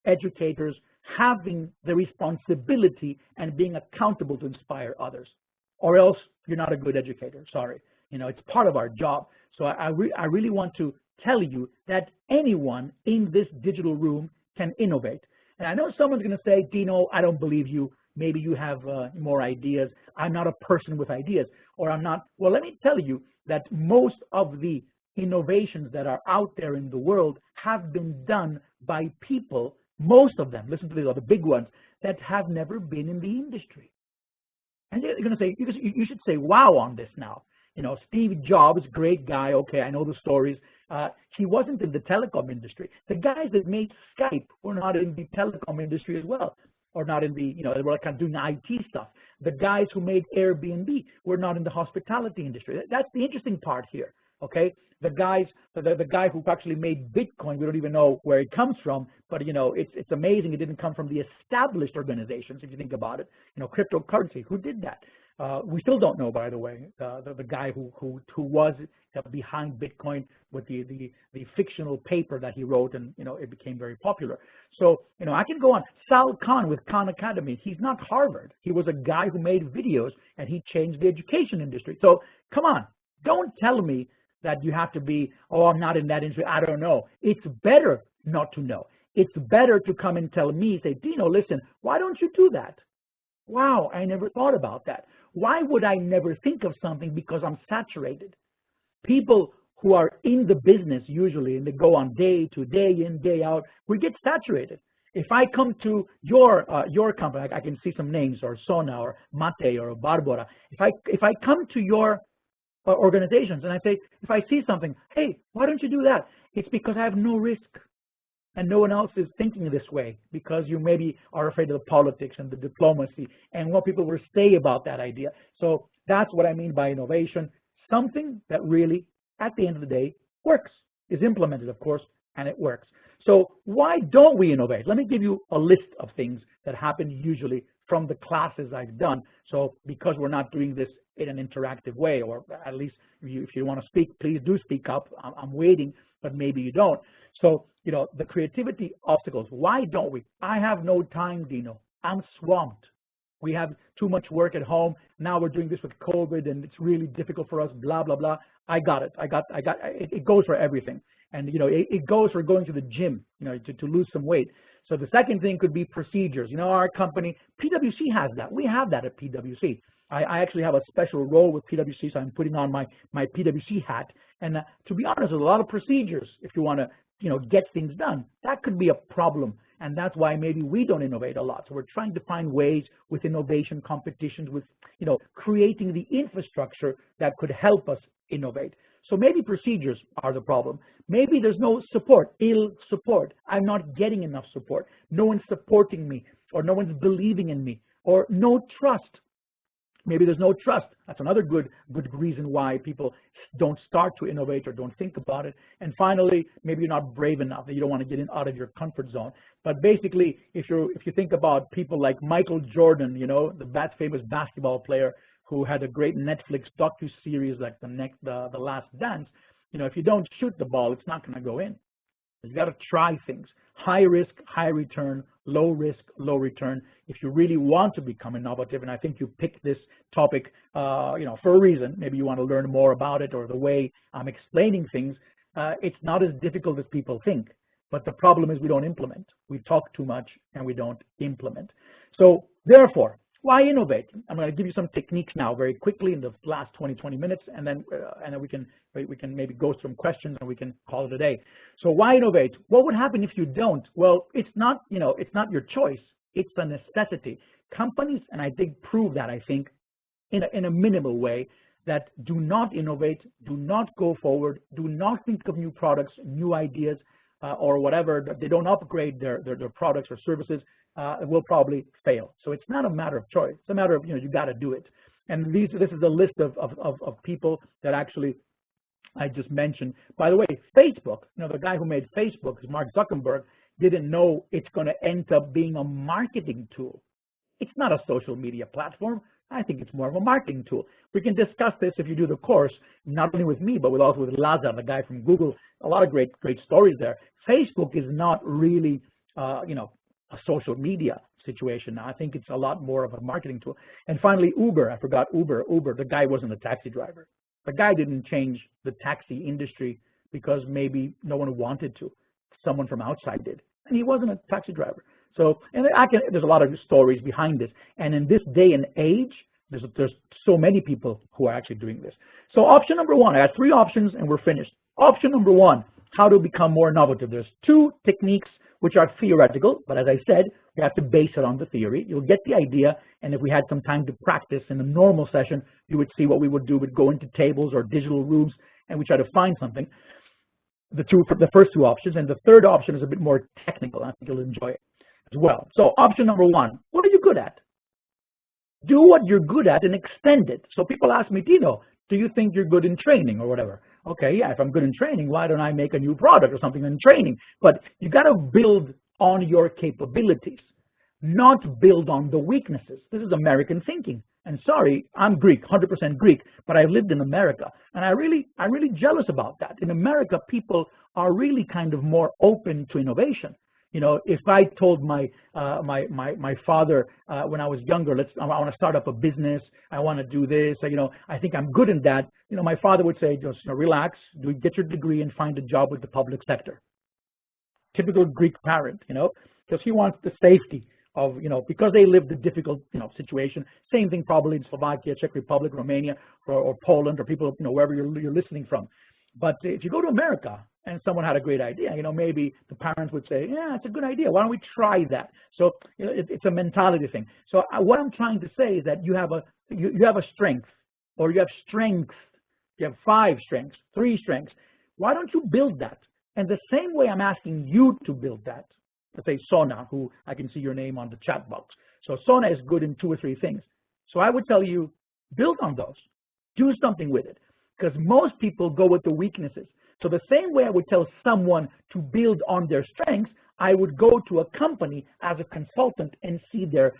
educators having the responsibility and being accountable to inspire others, or else you're not a good educator. Sorry. It's part of our job. So I really want to tell you that anyone in this digital room can innovate. And I know someone's going to say, Dino, I don't believe you. Maybe you have more ideas. I'm not a person with ideas, or I'm not. Well, let me tell you that most of the innovations that are out there in the world have been done by people, most of them, listen to these, are the big ones, that have never been in the industry. And you're going to say, you should say wow on this now. Steve Jobs, great guy. Okay, I know the stories. He wasn't in the telecom industry. The guys that made Skype were not in the telecom industry as well, or not in the, they were kind of doing IT stuff. The guys who made Airbnb were not in the hospitality industry. That's the interesting part here. Okay, the guy who actually made Bitcoin, we don't even know where it comes from, but it's amazing it didn't come from the established organizations. If you think about it, cryptocurrency, who did that? We still don't know, by the way, the guy who was behind Bitcoin with the fictional paper that he wrote, and it became very popular. So I can go on. Sal Khan with Khan Academy. He's not Harvard. He was a guy who made videos, and he changed the education industry. So come on, don't tell me that you have to be, oh, I'm not in that industry, I don't know. It's better not to know. It's better to come and tell me, say, Dino, listen, why don't you do that? Wow, I never thought about that. Why would I never think of something? Because I'm saturated. People who are in the business usually, and they go on day to day in, day out, we get saturated. If I come to your company, I can see some names, or Sona, or Mate, or Barbara. If I come to your organizations and I say, if I see something, hey, why don't you do that? It's because I have no risk. And no one else is thinking this way, because you maybe are afraid of the politics and the diplomacy and what people will say about that idea. So that's what I mean by innovation. Something that really, at the end of the day, works, is implemented, of course, and it works. So why don't we innovate? Let me give you a list of things that happen usually from the classes I've done. So because we're not doing this in an interactive way, or at least if you want to speak, please do speak up. I'm waiting, but maybe you don't. So, the creativity obstacles, why don't we? I have no time, Dino. I'm swamped. We have too much work at home. Now we're doing this with COVID, and it's really difficult for us, blah, blah, blah. I got it. It goes for everything. And, it goes for going to the gym, to lose some weight. So the second thing could be procedures. Our company, PwC has that. We have that at PwC. I actually have a special role with PwC, so I'm putting on my PwC hat. And to be honest, there's a lot of procedures if you want to, get things done. That could be a problem. And that's why maybe we don't innovate a lot. So we're trying to find ways with innovation competitions, with, creating the infrastructure that could help us innovate. So maybe procedures are the problem. Maybe there's no support, ill support. I'm not getting enough support. No one's supporting me, or no one's believing in me, or no trust. Maybe there's no trust. That's another good reason why people don't start to innovate or don't think about it. And finally, maybe you're not brave enough. You don't want to get out of your comfort zone. But basically, if you think about people like Michael Jordan, the famous basketball player who had a great Netflix docu-series like the Last Dance, if you don't shoot the ball, it's not going to go in. You got to try things. High risk, high return, low risk, low return. If you really want to become innovative, and I think you picked this topic, for a reason. Maybe you want to learn more about it, or the way I'm explaining things. It's not as difficult as people think. But the problem is we don't implement. We talk too much and we don't implement. So therefore, why innovate? I'm going to give you some techniques now very quickly in the last 20 minutes, and then we can maybe go through some questions and we can call it a day. So why innovate? What would happen if you don't? Well, it's not your choice. It's a necessity. Companies, and I did prove that, I think, in a minimal way, that do not innovate, do not go forward, do not think of new products, new ideas, or whatever, they don't upgrade their products or services, will probably fail. So it's not a matter of choice. It's a matter of, you got to do it. And this is a list of people that actually I just mentioned. By the way, Facebook, the guy who made Facebook, Mark Zuckerberg, didn't know it's going to end up being a marketing tool. It's not a social media platform. I think it's more of a marketing tool. We can discuss this if you do the course, not only with me, but also with Lazar, the guy from Google. A lot of great stories there. Facebook is not really, a social media situation now. I think it's a lot more of a marketing tool. And finally, Uber. I forgot Uber. Uber, the guy wasn't a taxi driver. The guy didn't change the taxi industry because maybe no one wanted to. Someone from outside did. And he wasn't a taxi driver. So, and there's a lot of stories behind this. And in this day and age, there's so many people who are actually doing this. So option number one, I got 3 options and we're finished. Option number one, how to become more innovative. There's 2 techniques which are theoretical, but as I said, you have to base it on the theory. You'll get the idea, and if we had some time to practice in a normal session, you would see what we would do. We'd go into tables or digital rooms, and we try to find something. The first 2 options, and the third option is a bit more technical. I think you'll enjoy it as well. So option number one, what are you good at? Do what you're good at and extend it. So people ask me, Dino, do you think you're good in training or whatever? Okay, yeah, if I'm good in training, why don't I make a new product or something in training? But you got to build on your capabilities, not build on the weaknesses. This is American thinking. And sorry, I'm Greek, 100% Greek, but I lived in America. And I'm really jealous about that. In America, people are really kind of more open to innovation. You know, if I told my father when I was younger, I want to start up a business, I want to do this, I think I'm good in that. My father would say, just relax, get your degree and find a job with the public sector. Typical Greek parent, because he wants the safety of, because they lived a difficult, situation. Same thing probably in Slovakia, Czech Republic, Romania, or Poland, or people, wherever you're listening from. But if you go to America and someone had a great idea, maybe the parents would say, yeah, it's a good idea. Why don't we try that? So it's a mentality thing. So what I'm trying to say is that you have a strength, or you have strengths. You have 5 strengths, 3 strengths. Why don't you build that? And the same way I'm asking you to build that. Let's say Sona, who I can see your name on the chat box. So Sona is good in 2 or 3 things. So I would tell you, build on those. Do something with it. Because most people go with the weaknesses. So the same way I would tell someone to build on their strengths, I would go to a company as a consultant and see their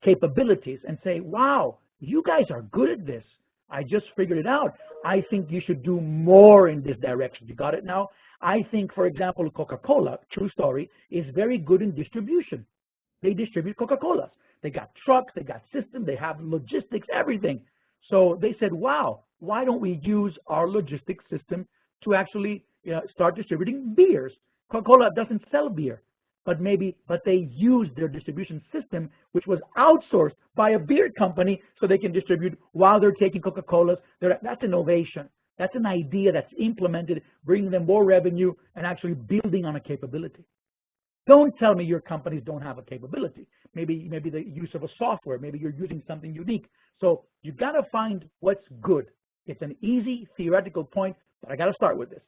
capabilities and say, wow, you guys are good at this. I just figured it out. I think you should do more in this direction. You got it now? I think, for example, Coca-Cola, true story, is very good in distribution. They distribute Coca-Colas. They got trucks, they got systems, they have logistics, everything. So they said, wow, why don't we use our logistics system to actually start distributing beers? Coca-Cola doesn't sell beer, but they use their distribution system, which was outsourced by a beer company, so they can distribute while they're taking Coca-Colas. That's innovation. That's an idea that's implemented, bringing them more revenue and actually building on a capability. Don't tell me your companies don't have a capability. Maybe the use of a software. Maybe you're using something unique. So you got to find what's good. It's an easy theoretical point, but I got to start with this.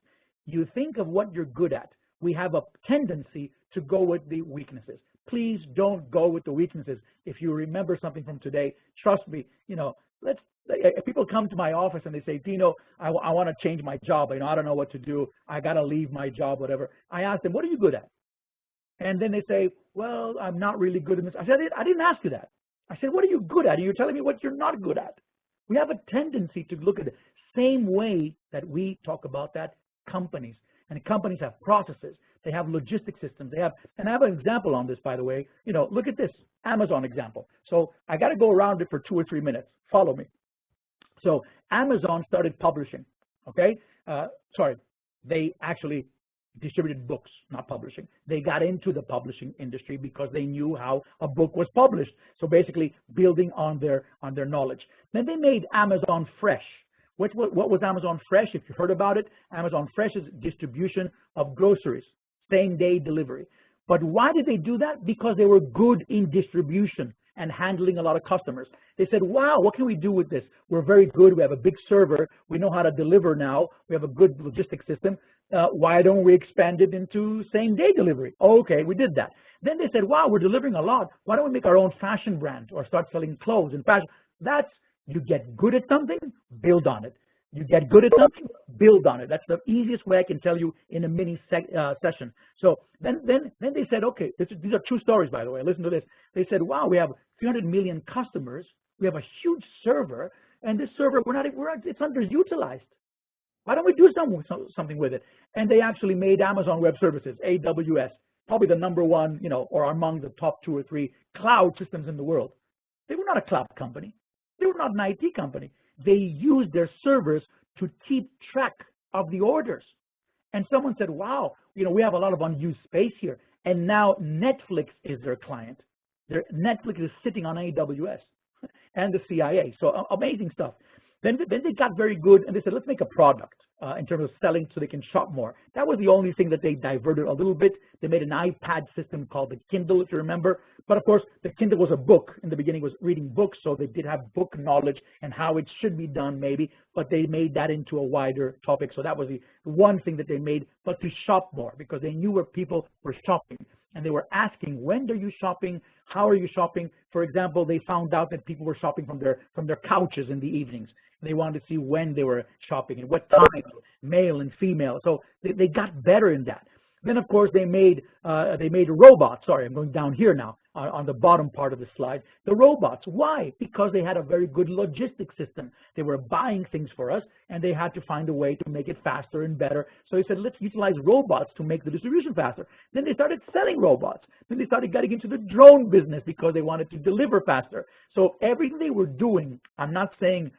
You think of what you're good at. We have a tendency to go with the weaknesses. Please don't go with the weaknesses. If you remember something from today, trust me, if people come to my office and they say, Dino, I want to change my job. I don't know what to do. I got to leave my job, whatever. I ask them, what are you good at? And then they say, well, I'm not really good in this. I said, I didn't ask you that. I said, what are you good at? And you're telling me what you're not good at. We have a tendency to look at the same way that we talk about that companies. And companies have processes. They have logistic systems. And I have an example on this, by the way. Look at this Amazon example. So I got to go around it for 2 or 3 minutes. Follow me. So Amazon started publishing. Okay. They actually distributed books, not publishing. They got into the publishing industry because they knew how a book was published. So basically building on their knowledge. Then they made Amazon Fresh. What was Amazon Fresh? If you heard about it, Amazon Fresh is distribution of groceries, same-day delivery. But why did they do that? Because they were good in distribution and handling a lot of customers. They said, wow, what can we do with this? We're very good. We have a big server. We know how to deliver now. We have a good logistics system. Why don't we expand it into same-day delivery? Okay, we did that. Then they said, wow, we're delivering a lot. Why don't we make our own fashion brand or start selling clothes and fashion? You get good at something, build on it. You get good at something, build on it. That's the easiest way I can tell you in a mini session. So then they said, okay, these are true stories, by the way. Listen to this. They said, wow, we have 300 million customers. We have a huge server, and this server, it's underutilized. Why don't we do something with it? And they actually made Amazon Web Services, AWS. probably the number one, or among the top 2 or 3 cloud systems in the world. They were not a cloud company. They were not an IT company. They used their servers to keep track of the orders. And someone said, wow, we have a lot of unused space here. And now Netflix is their client. Netflix is sitting on AWS and the CIA. So amazing stuff. Then they got very good, and they said, let's make a product in terms of selling so they can shop more. That was the only thing that they diverted a little bit. They made an iPad system called the Kindle, if you remember. But of course, the Kindle was a book. In the beginning, was reading books, so they did have book knowledge and how it should be done, maybe. But they made that into a wider topic. So that was the one thing that they made, but to shop more, because they knew where people were shopping. And they were asking, when are you shopping? How are you shopping? For example, they found out that people were shopping from their couches in the evenings. They wanted to see when they were shopping and what time, male and female. So they got better in that. Then, of course, they made robots. Sorry, I'm going down here now on the bottom part of the slide. The robots. Why? Because they had a very good logistics system. They were buying things for us, and they had to find a way to make it faster and better. So they said, let's utilize robots to make the distribution faster. Then they started selling robots. Then they started getting into the drone business because they wanted to deliver faster. So everything they were doing, I'm not saying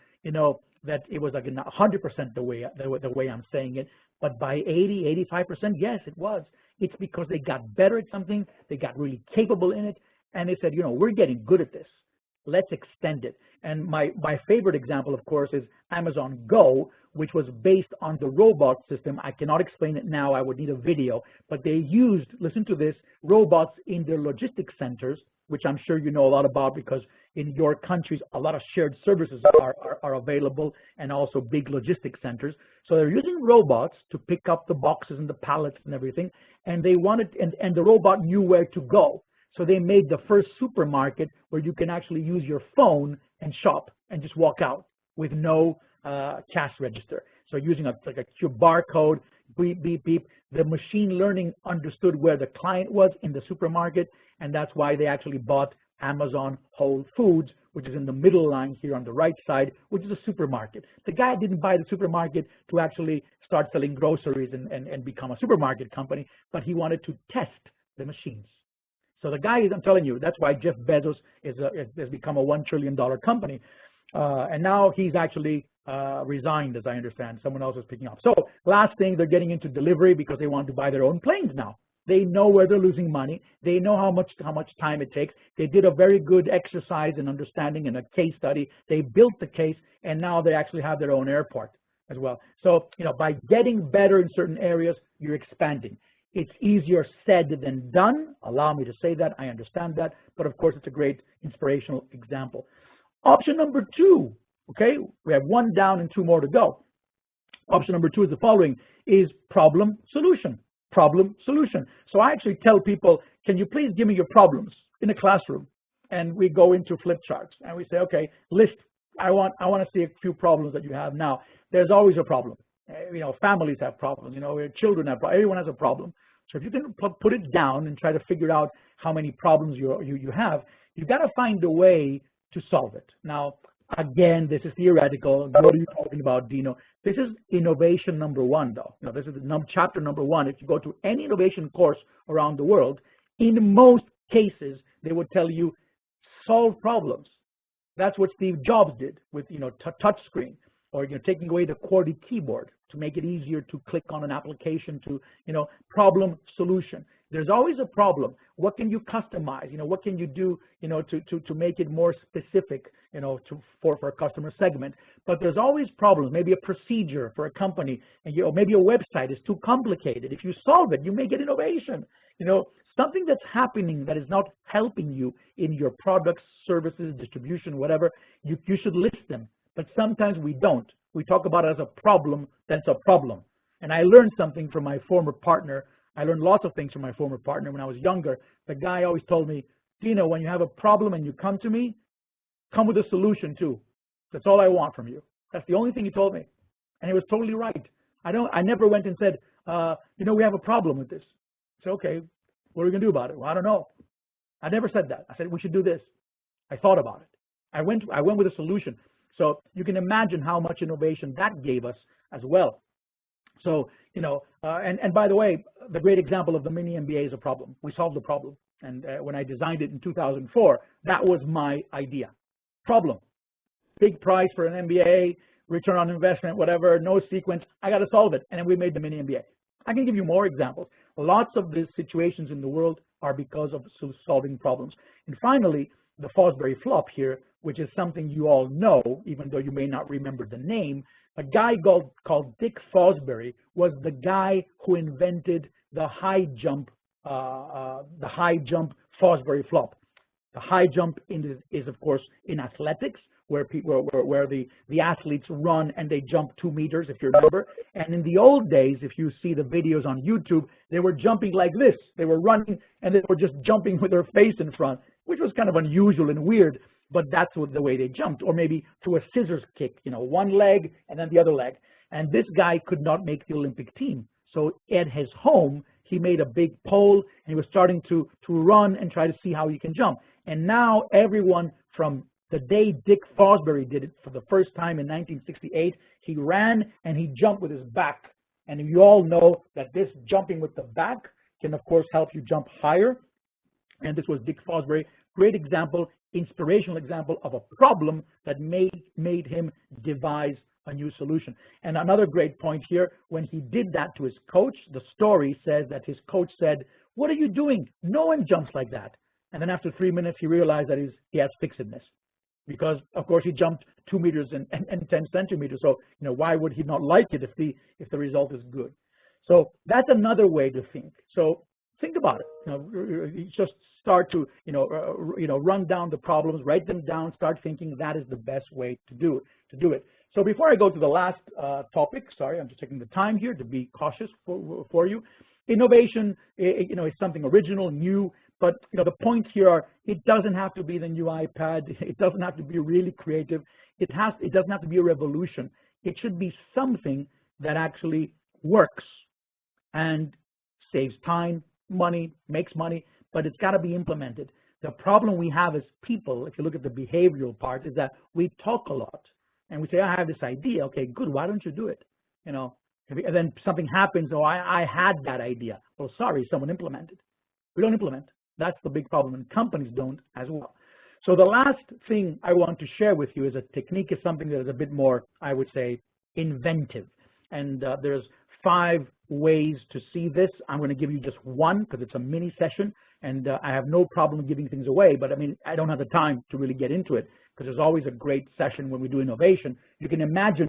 that it was like 100% the way I'm saying it, but by 80, 85%, yes, it was. It's because they got better at something, they got really capable in it, and they said, we're getting good at this. Let's extend it. And my favorite example, of course, is Amazon Go, which was based on the robot system. I cannot explain it now. I would need a video. But they used, listen to this, robots in their logistics centers, which I'm sure you know a lot about because in your countries, a lot of shared services are available and also big logistics centers. So they're using robots to pick up the boxes and the pallets and everything. And they wanted, and the robot knew where to go. So they made the first supermarket where you can actually use your phone and shop and just walk out with no cash register. So using a barcode, beep, beep, beep. The machine learning understood where the client was in the supermarket, and that's why they actually bought Amazon Whole Foods, which is in the middle line here on the right side, which is a supermarket. The guy didn't buy the supermarket to actually start selling groceries and become a supermarket company, but he wanted to test the machines. So the guy is, I'm telling you, that's why Jeff Bezos has become a $1 trillion company. And now he's actually resigned, as I understand. Someone else is picking up. So last thing, they're getting into delivery because they want to buy their own planes now. They know where they're losing money. They know how much time it takes. They did a very good exercise in understanding in a case study. They built the case, and now they actually have their own airport as well. So, by getting better in certain areas, you're expanding. It's easier said than done. Allow me to say that. I understand that. But of course, it's a great inspirational example. Option number 2, okay? We have 1 down and 2 more to go. Option number 2 is the following, is problem solution. Problem solution. So I actually tell people, can you please give me your problems in a classroom? And we go into flip charts and we say, okay, list. I want to see a few problems that you have now. There's always a problem. Families have problems. Children have problems. Everyone has a problem. So if you can put it down and try to figure out how many problems you have, you've got to find a way to solve it. Now, again, this is theoretical. What are you talking about, Dino? This is innovation number 1, though. This is chapter number 1. If you go to any innovation course around the world, in most cases, they would tell you, solve problems. That's what Steve Jobs did with, touch screen, or, taking away the QWERTY keyboard to make it easier to click on an application to, problem solution. There's always a problem. What can you customize? What can you do, to make it more specific, for a customer segment? But there's always problems. Maybe a procedure for a company, and maybe a website is too complicated. If you solve it, you may get innovation. Something that's happening that is not helping you in your products, services, distribution, whatever. You should list them. But sometimes we don't. We talk about it as a problem, that's a problem. And I learned something from my former partner. I learned lots of things from my former partner when I was younger. The guy always told me, Dino, when you have a problem and you come to me, come with a solution too. That's all I want from you. That's the only thing he told me. And he was totally right. I never went and said, we have a problem with this. I said, okay, what are we going to do about it? Well, I don't know. I never said that. I said, we should do this. I thought about it. I went with a solution. So you can imagine how much innovation that gave us as well. So, and by the way, the great example of the mini MBA is a problem. We solved the problem. And when I designed it in 2004, that was my idea. Problem. Big price for an MBA, return on investment, whatever, no sequence. I got to solve it. And then we made the mini MBA. I can give you more examples. Lots of the situations in the world are because of solving problems. And finally, the Fosbury flop here, which is something you all know, even though you may not remember the name. A guy called Dick Fosbury was the guy who invented the high jump Fosbury flop. The high jump is of course in athletics, where the athletes run and they jump 2 meters, if you remember. And in the old days, if you see the videos on YouTube, they were jumping like this. They were running and they were just jumping with their face in front, which was kind of unusual and weird. But that's the way they jumped, or maybe through a scissors kick, one leg and then the other leg. And this guy could not make the Olympic team. So at his home, he made a big pole and he was starting to run and try to see how he can jump. And now everyone, from the day Dick Fosbury did it for the first time in 1968, he ran and he jumped with his back. And you all know that this jumping with the back can, of course, help you jump higher. And this was Dick Fosbury. Great example, inspirational example of a problem that made him devise a new solution. And another great point here, when he did that to his coach, the story says that his coach said, "What are you doing? No one jumps like that." And then after 3 minutes, he realized that he has fixedness. Because, of course, he jumped 2 meters and 10 centimeters. So, why would he not like it if the result is good? So that's another way to think. So think about it. You just start to, run down the problems, write them down, start thinking that is the best way to do it. So before I go to the last topic, sorry, I'm just taking the time here to be cautious for you. Innovation, is something original, new. But the points here are, it doesn't have to be the new iPad. It doesn't have to be really creative. It doesn't have to be a revolution. It should be something that actually works and saves time, money, makes money, but it's got to be implemented. The problem we have as people, if you look at the behavioral part, is that we talk a lot and we say, I have this idea. Okay, good. Why don't you do it? And then something happens. Oh, I had that idea. Well, sorry, someone implemented. We don't implement. That's the big problem, and companies don't as well. So the last thing I want to share with you is a technique, is something that is a bit more, I would say, inventive. And there's 5 ways to see this. I'm going to give you just one because it's a mini session, and I have no problem giving things away, but I don't have the time to really get into it because there's always a great session when we do innovation. You can imagine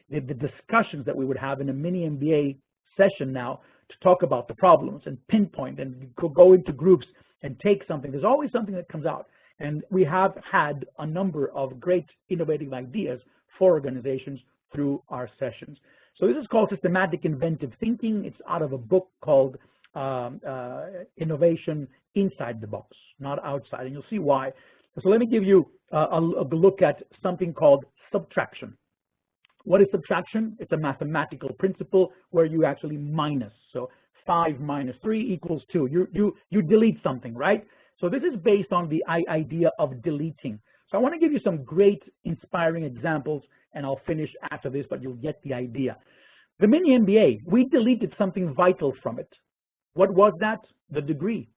the discussions that we would have in a mini MBA session now to talk about the problems and pinpoint and go into groups and take something. There's always something that comes out. And we have had a number of great innovative ideas for organizations through our sessions. So this is called systematic inventive thinking. It's out of a book called Innovation Inside the Box, not outside. And you'll see why. So let me give you a look at something called subtraction. What is subtraction? It's a mathematical principle where you actually minus. So 5 minus 3 equals 2. You delete something, right? So this is based on the idea of deleting. So I want to give you some great inspiring examples, and I'll finish after this, but you'll get the idea. The mini MBA, we deleted something vital from it. What was that? The degree.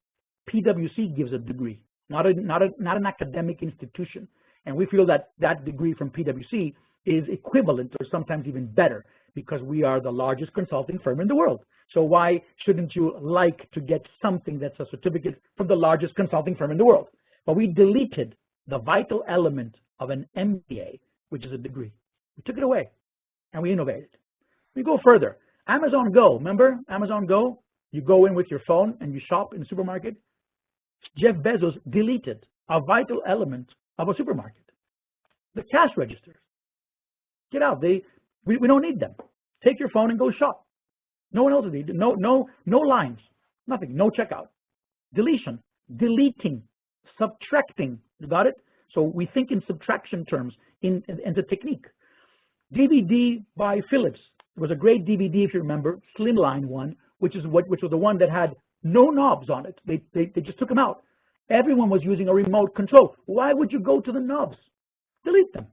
PwC gives a degree, not an academic institution. And we feel that that degree from PwC is equivalent or sometimes even better because we are the largest consulting firm in the world. So why shouldn't you like to get something that's a certificate from the largest consulting firm in the world? But we deleted the vital element of an MBA, which is a degree. We took it away and we innovated. We go further. Amazon Go, remember Amazon Go? You go in with your phone and you shop in the supermarket. Jeff Bezos deleted a vital element of a supermarket. The cash registers. Get out. We don't need them. Take your phone and go shop. No one else needs it. No lines. Nothing. No checkout. Deletion. Deleting. Subtracting. You got it? So we think in subtraction terms in the technique. DVD by Philips. It was a great DVD, if you remember, slimline one, which was the one that had no knobs on it. They just took them out. Everyone was using a remote control. Why would you go to the knobs? Delete them.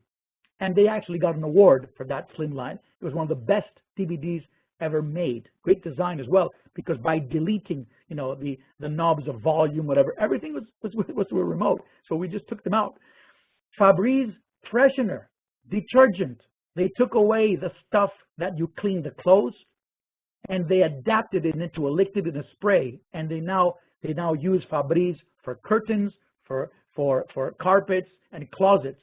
And they actually got an award for that slimline. It was one of the best DVDs ever made. Great design as well, because by deleting, the knobs of volume, whatever, everything was remote. So we just took them out. Febreze freshener, detergent. They took away the stuff that you clean the clothes, and they adapted it into a liquid and a spray. And they now use Febreze for curtains, for carpets and closets.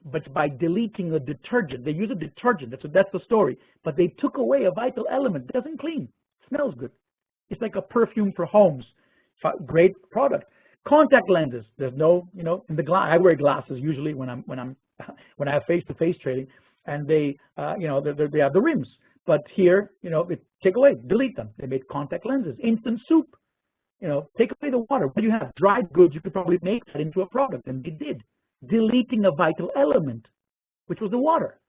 But by deleting the detergent, they use a detergent. That's the story. But they took away a vital element. It doesn't clean. It smells good. It's like a perfume for homes. Great product. Contact lenses. There's no, in the glass. I wear glasses usually when I have face-to-face trading, and they have the rims. But here, they take away, delete them. They made contact lenses. Instant soup. Take away the water. What do you have? Dried goods. You could probably make that into a product, and they did. Deleting a vital element, which was the water.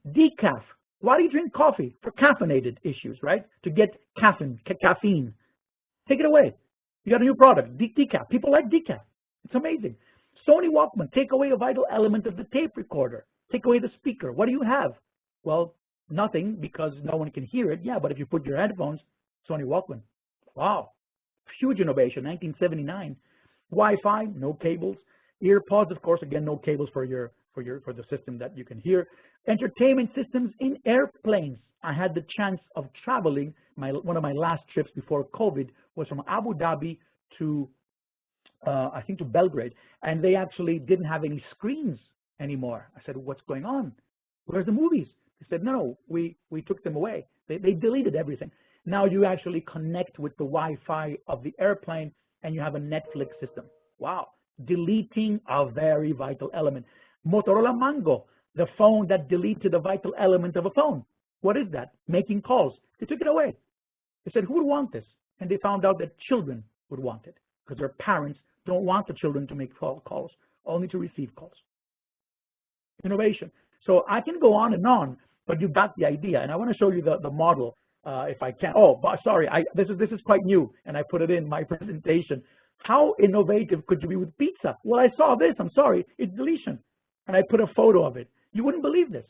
Decaf. Why do you drink coffee? For caffeinated issues, right? To get caffeine. Take it away. You got a new product, decaf. People like decaf. It's amazing. Sony Walkman. Take away a vital element of the tape recorder. Take away the speaker. What do you have? Well, nothing, because no one can hear it. Yeah, but if you put your headphones, Sony Walkman. Wow. Huge innovation, 1979. Wi-Fi, no cables. EarPods, of course, again, no cables for the system that you can hear. Entertainment systems in airplanes. I had the chance of traveling. One of my last trips before COVID was from Abu Dhabi to, I think, to Belgrade, and they actually didn't have any screens anymore. I said, "What's going on? Where's the movies?" They said, "No, we took them away. They deleted everything. Now you actually connect with the Wi-Fi of the airplane, and you have a Netflix system." Wow. Deleting a very vital element. Motorola Mango, the phone that deleted a vital element of a phone. What is that? Making calls. They took it away. They said, who would want this? And they found out that children would want it, because their parents don't want the children to make calls, only to receive calls. Innovation. So I can go on, but you got the idea. And I want to show you the model, if I can. Oh, sorry, this is quite new, and I put it in my presentation. How innovative could you be with pizza? Well, I saw this. I'm sorry. It's deletion. And I put a photo of it. You wouldn't believe this.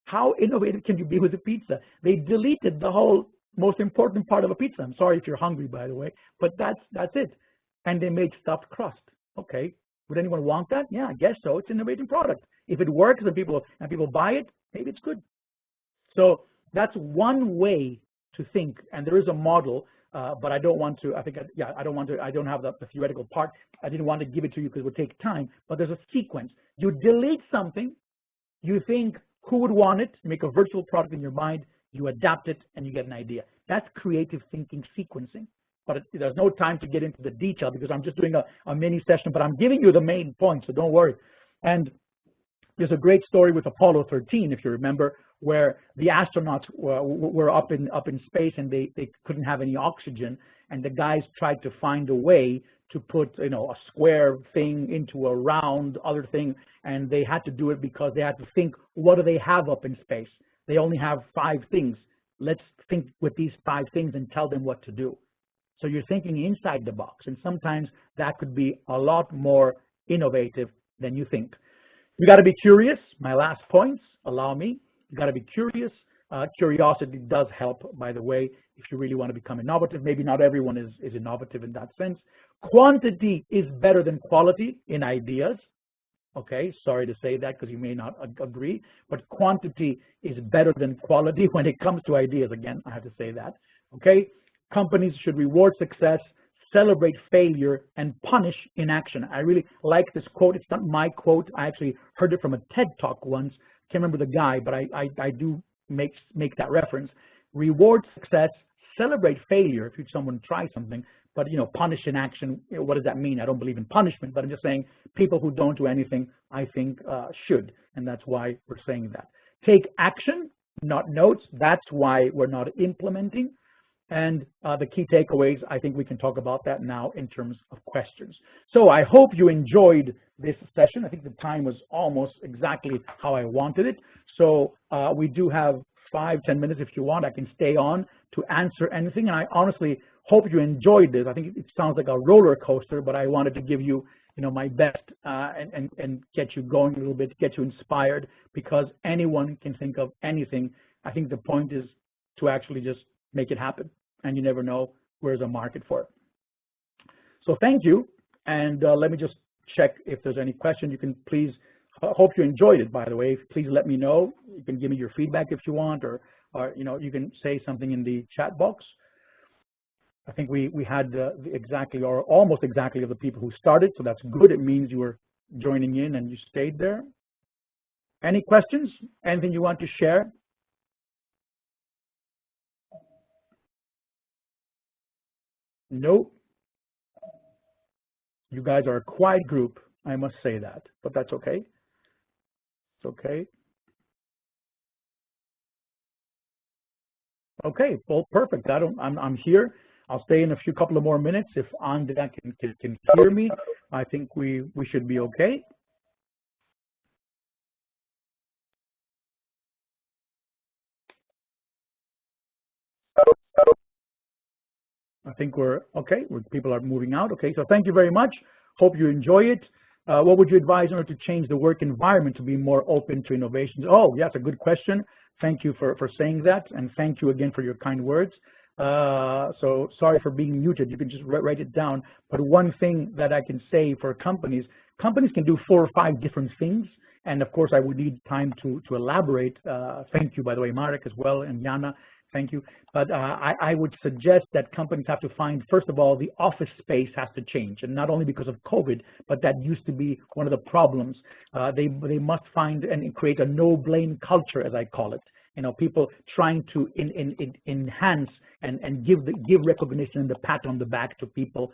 How innovative can you be with a pizza? They deleted the whole most important part of a pizza. I'm sorry if you're hungry, by the way, but that's it. And they made stuffed crust. Okay. Would anyone want that? Yeah, I guess so. It's an innovative product. If it works and people buy it, maybe it's good. So that's one way to think. And there is a model. But I don't want to, I don't have the theoretical part. I didn't want to give it to you because it would take time, but there's a sequence. You delete something, you think who would want it, make a virtual product in your mind, you adapt it, and you get an idea. That's creative thinking sequencing. But there's no time to get into the detail because I'm just doing a mini session, but I'm giving you the main point, so don't worry. And there's a great story with Apollo 13, if you remember, where the astronauts were up in space and they couldn't have any oxygen, and the guys tried to find a way to put a square thing into a round other thing, and they had to do it because they had to think, what do they have up in space? They only have 5 things. Let's think with these 5 things and tell them what to do. So you're thinking inside the box, and sometimes that could be a lot more innovative than you think. You got to be curious. My last points, allow me. You got to be curious. Curiosity does help, by the way, if you really want to become innovative. Maybe not everyone is innovative in that sense. Quantity is better than quality in ideas. Okay, sorry to say that because you may not agree, but quantity is better than quality when it comes to ideas. Again, I have to say that. Okay, companies should reward success, celebrate failure, and punish inaction. I really like this quote. It's not my quote. I actually heard it from a TED Talk once. Can't remember the guy, but I do make that reference. Reward success, celebrate failure if someone tries something, but punish inaction. What does that mean? I don't believe in punishment, but I'm just saying people who don't do anything, I think, should, and that's why we're saying that. Take action, not notes. That's why we're not implementing. And the key takeaways, I think we can talk about that now in terms of questions. So I hope you enjoyed this session. I think the time was almost exactly how I wanted it. So we do have 5-10 minutes if you want. I can stay on to answer anything. And I honestly hope you enjoyed this. I think it sounds like a roller coaster, but I wanted to give you, my best and get you going a little bit, get you inspired, because anyone can think of anything. I think the point is to actually just make it happen. And you never know where's a market for it. So thank you. And let me just check if there's any question. You can please, hope you enjoyed it, by the way. Please let me know. You can give me your feedback if you want, or you can say something in the chat box. I think we had exactly, or almost exactly, of the people who started, so that's good. It means you were joining in and you stayed there. Any questions? Anything you want to share? Nope. You guys are a quiet group, I must say that, but that's okay. It's okay. Okay, well, perfect. I'm here. I'll stay in a couple of more minutes. If Andrea can hear me, I think we should be okay. I think we're okay. People are moving out. Okay, so thank you very much. Hope you enjoy it. What would you advise in order to change the work environment to be more open to innovations? Oh, yeah, that's a good question. Thank you for saying that, and thank you again for your kind words. So sorry for being muted. You can just write it down. But one thing that I can say for companies can do 4 or 5 different things. And of course, I would need time to elaborate. Thank you, by the way, Marek, as well, and Jana. Thank you. But I would suggest that companies have to find, first of all, the office space has to change, and not only because of COVID, but that used to be one of the problems. They must find and create a no-blame culture, as I call it. You know, people trying to enhance and give recognition and the pat on the back to people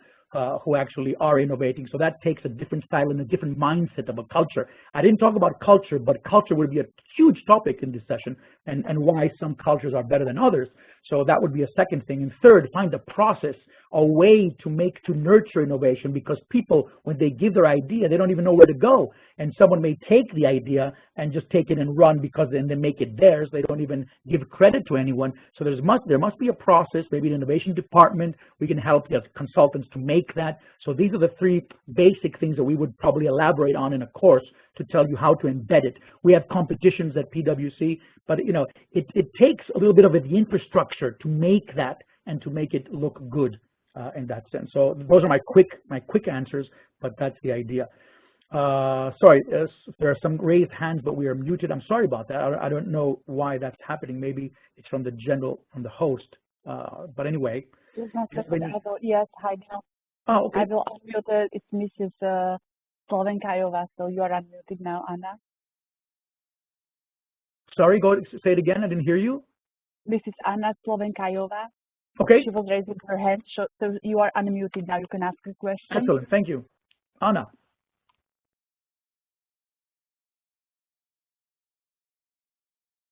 who actually are innovating. So that takes a different style and a different mindset of a culture. I didn't talk about culture, but culture would be a huge topic in this session, and why some cultures are better than others. So that would be a second thing. And third, find a process, a way to nurture innovation, because people, when they give their idea, they don't even know where to go. And someone may take the idea and just take it and run, because then they make it theirs. They don't even give credit to anyone. So there must be a process, maybe an innovation department. We can help as consultants to make that. So these are the 3 basic things that we would probably elaborate on in a course to tell you how to embed it. We have competitions at PwC, but you know, it takes a little bit of the infrastructure to make that and to make it look good in that sense. So those are my quick answers, but that's the idea. Sorry, there are some raised hands, but we are muted. I'm sorry about that. I don't know why that's happening. Maybe it's from the host. But anyway. Yes, hi. Oh, okay. I will unmute. It's Mrs. Slovenkajova, so you are unmuted now, Anna. Sorry, say it again. I didn't hear you. Mrs. Anna Slovenkajova. Okay. She was raising her hand, so you are unmuted now. You can ask a question. Excellent. Thank you. Anna.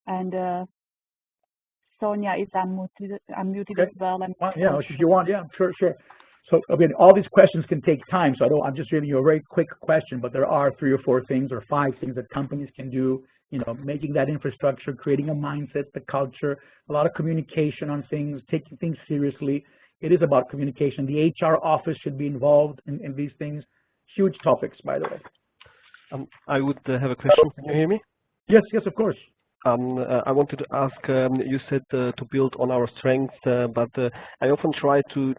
And Sonia is unmuted Okay. as well. Yeah, if you want. Yeah, sure. So again, all these questions can take time. So I'm just giving you a very quick question, but there are 3 or 4 things or 5 things that companies can do. You know, making that infrastructure, creating a mindset, the culture, a lot of communication on things, taking things seriously. It is about communication. The HR office should be involved in these things. Huge topics, by the way. I would have a question. Can you hear me? Yes, of course. I wanted to ask, you said to build on our strengths, but I often try to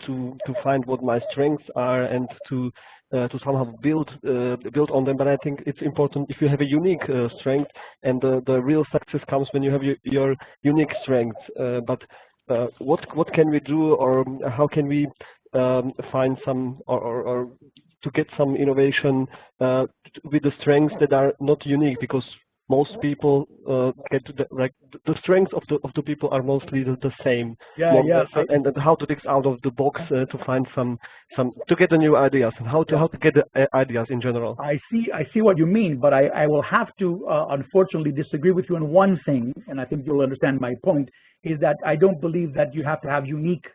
find what my strengths are and to somehow build on them. But I think it's important if you have a unique strength, and the real success comes when you have your unique strengths. But what can we do, or how can we find some or to get some innovation with the strengths that are not unique? Because most people get to the strengths of the people are mostly the same. Yeah. And how to dig out of the box to find some to get the new ideas, and how to get the ideas in general. I see what you mean, but I will have to unfortunately disagree with you on one thing, and I think you'll understand my point, is that I don't believe that you have to have unique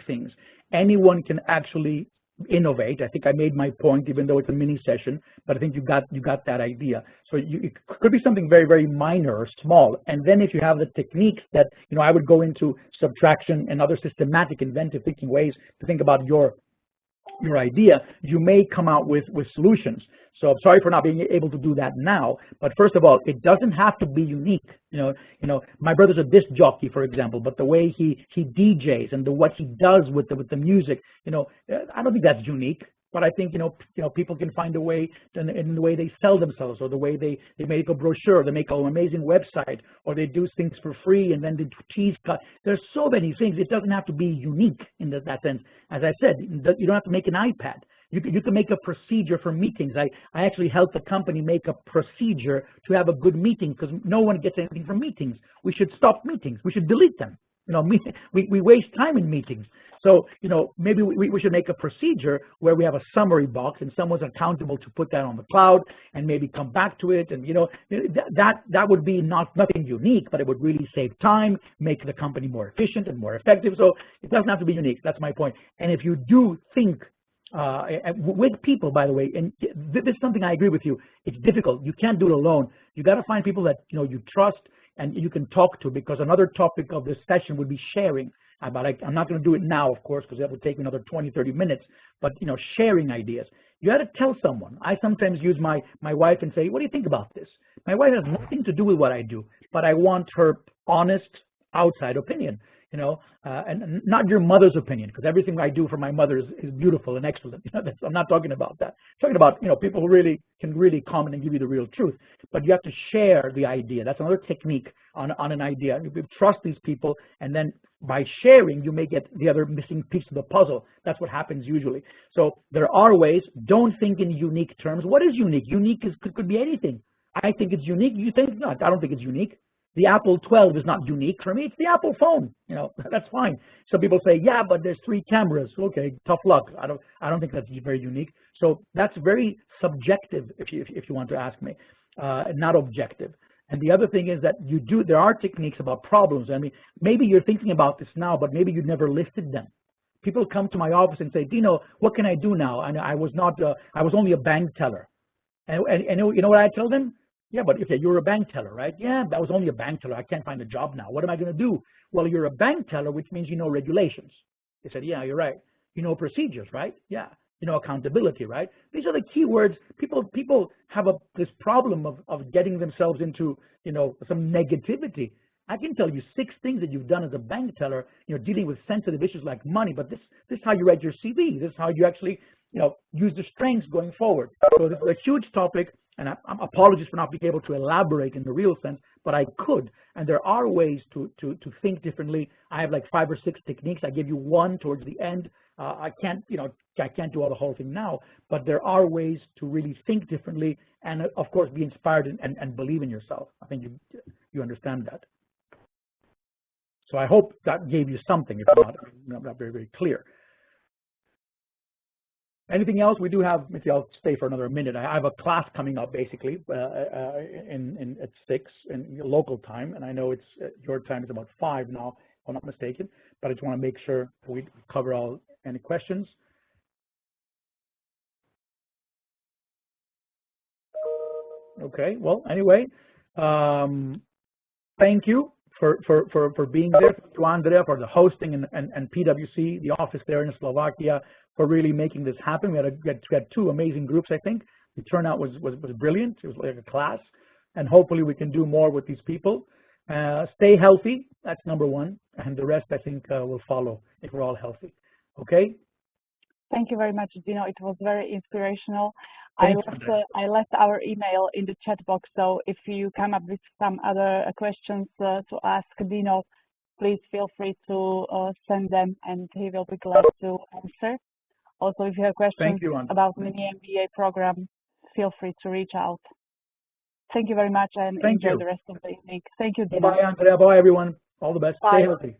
things. Anyone can actually innovate. I think I made my point, even though it's a mini session, but I think you got that idea. So it could be something very, very minor or small. And then if you have the techniques that, I would go into subtraction and other systematic, inventive thinking ways to think about your your idea, you may come out with solutions. So I'm sorry for not being able to do that now. But first of all, it doesn't have to be unique. My brother's a disc jockey, for example, but the way he DJs and what he does with the music, I don't think that's unique. But I think people can find a way in the way they sell themselves, or the way they make a brochure, they make an amazing website, or they do things for free and then the cheese cut. There's so many things. It doesn't have to be unique in that sense. As I said, you don't have to make an iPad. You can make a procedure for meetings. I actually helped the company make a procedure to have a good meeting, because no one gets anything from meetings. We should stop meetings. We should delete them. We waste time in meetings. So, maybe we should make a procedure where we have a summary box and someone's accountable to put that on the cloud and maybe come back to it. And, that would be nothing unique, but it would really save time, make the company more efficient and more effective. So it doesn't have to be unique. That's my point. And if you do think with people, by the way, and this is something I agree with you, it's difficult. You can't do it alone. You got to find people that, you trust and you can talk to, because another topic of this session would be sharing. I'm not going to do it now, of course, because that would take me another 20, 30 minutes, but, sharing ideas. You got to tell someone. I sometimes use my wife and say, what do you think about this? My wife has nothing to do with what I do, but I want her honest outside opinion. And not your mother's opinion, because everything I do for my mother is beautiful and excellent. I'm not talking about that. I'm talking about, people who really can really comment and give you the real truth. But you have to share the idea. That's another technique on an idea. You trust these people, and then by sharing, you may get the other missing piece of the puzzle. That's what happens usually. So there are ways. Don't think in unique terms. What is unique? Unique could be anything. I think it's unique. You think not. I don't think it's unique. The Apple 12 is not unique for me. It's the Apple phone. That's fine. Some people say, yeah, but there's 3 cameras. Okay, tough luck. I don't think that's very unique. So that's very subjective, if you want to ask me, not objective. And the other thing is that there are techniques about problems. I mean, maybe you're thinking about this now, but maybe you never listed them. People come to my office and say, Dino, what can I do now? And I was only a bank teller. And you know what I tell them? Yeah, but okay, you're a bank teller, right? Yeah, that was only a bank teller. I can't find a job now. What am I going to do? Well, you're a bank teller, which means you know regulations. They said, yeah, you're right. You know procedures, right? Yeah. You know accountability, right? These are the key words. People have this problem of getting themselves into, some negativity. I can tell you 6 things that you've done as a bank teller, dealing with sensitive issues like money, but this is how you write your CV. This is how you actually, use the strengths going forward. So this is a huge topic. And I'm apologies for not being able to elaborate in the real sense, but I could. And there are ways to think differently. I have like 5 or 6 techniques. I give you one towards the end. I can't do all the whole thing now, but there are ways to really think differently and, of course, be inspired and believe in yourself. I think you understand that. So I hope that gave you something, if not very, very clear. Anything else? We do have, maybe I'll stay for another minute. I have a class coming up basically at 6 in local time, and I know it's your time is about 5 now, if I'm not mistaken, but I just want to make sure we cover any questions. Okay, well, anyway, thank you for being there, to Andrea for the hosting and PwC, the office there in Slovakia, for really making this happen. We had 2 amazing groups, I think. The turnout was brilliant. It was like a class. And hopefully we can do more with these people. Stay healthy. That's number 1. And the rest, I think, will follow if we're all healthy. Okay? Thank you very much, Dino. It was very inspirational. I left our email in the chat box, so if you come up with some other questions to ask Dino, please feel free to send them, and he will be glad to answer. Also, if you have questions about mini MBA program, feel free to reach out. Thank you very much, and enjoy the rest of the evening. Thank you, Dino. Bye, Andrea. Bye, everyone. All the best. Bye. Stay healthy.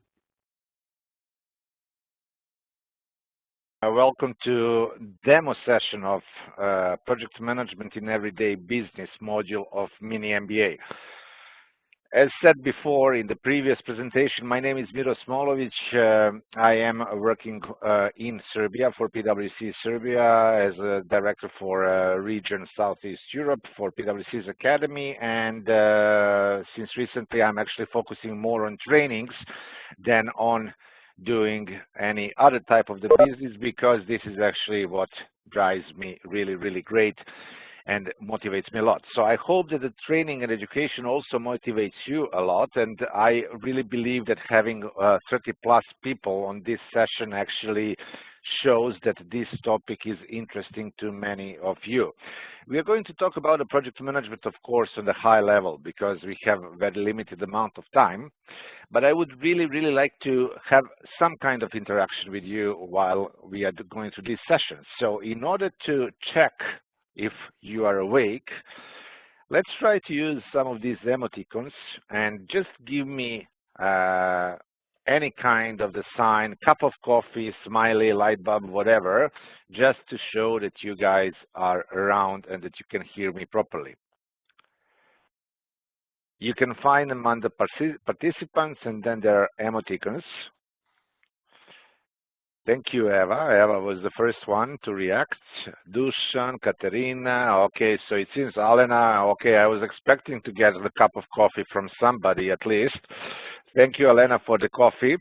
Welcome to demo session of Project Management in Everyday Business module of Mini MBA. As said before in the previous presentation, my name is Miro Smolovic. I am working in Serbia for PwC Serbia as a director for region Southeast Europe for PwC's Academy, and since recently I'm actually focusing more on trainings than on doing any other type of the business, because this is actually what drives me really, really great and motivates me a lot. So I hope that the training and education also motivates you a lot, and I really believe that having 30 plus people on this session actually shows that this topic is interesting to many of you. We are going to talk about the project management, of course, on the high level, because we have a very limited amount of time, but I would really, really like to have some kind of interaction with you while we are going through these sessions. So in order to check if you are awake, let's try to use some of these emoticons and just give me any kind of the sign, cup of coffee, smiley, light bulb, whatever, just to show that you guys are around and that you can hear me properly. You can find them under participants, and then there are emoticons. Thank you, Eva. Eva was the first one to react. Dusan, Katerina. Okay, so it seems Alena. Okay, I was expecting to get the cup of coffee from somebody at least. Thank you, Alena, for the coffee.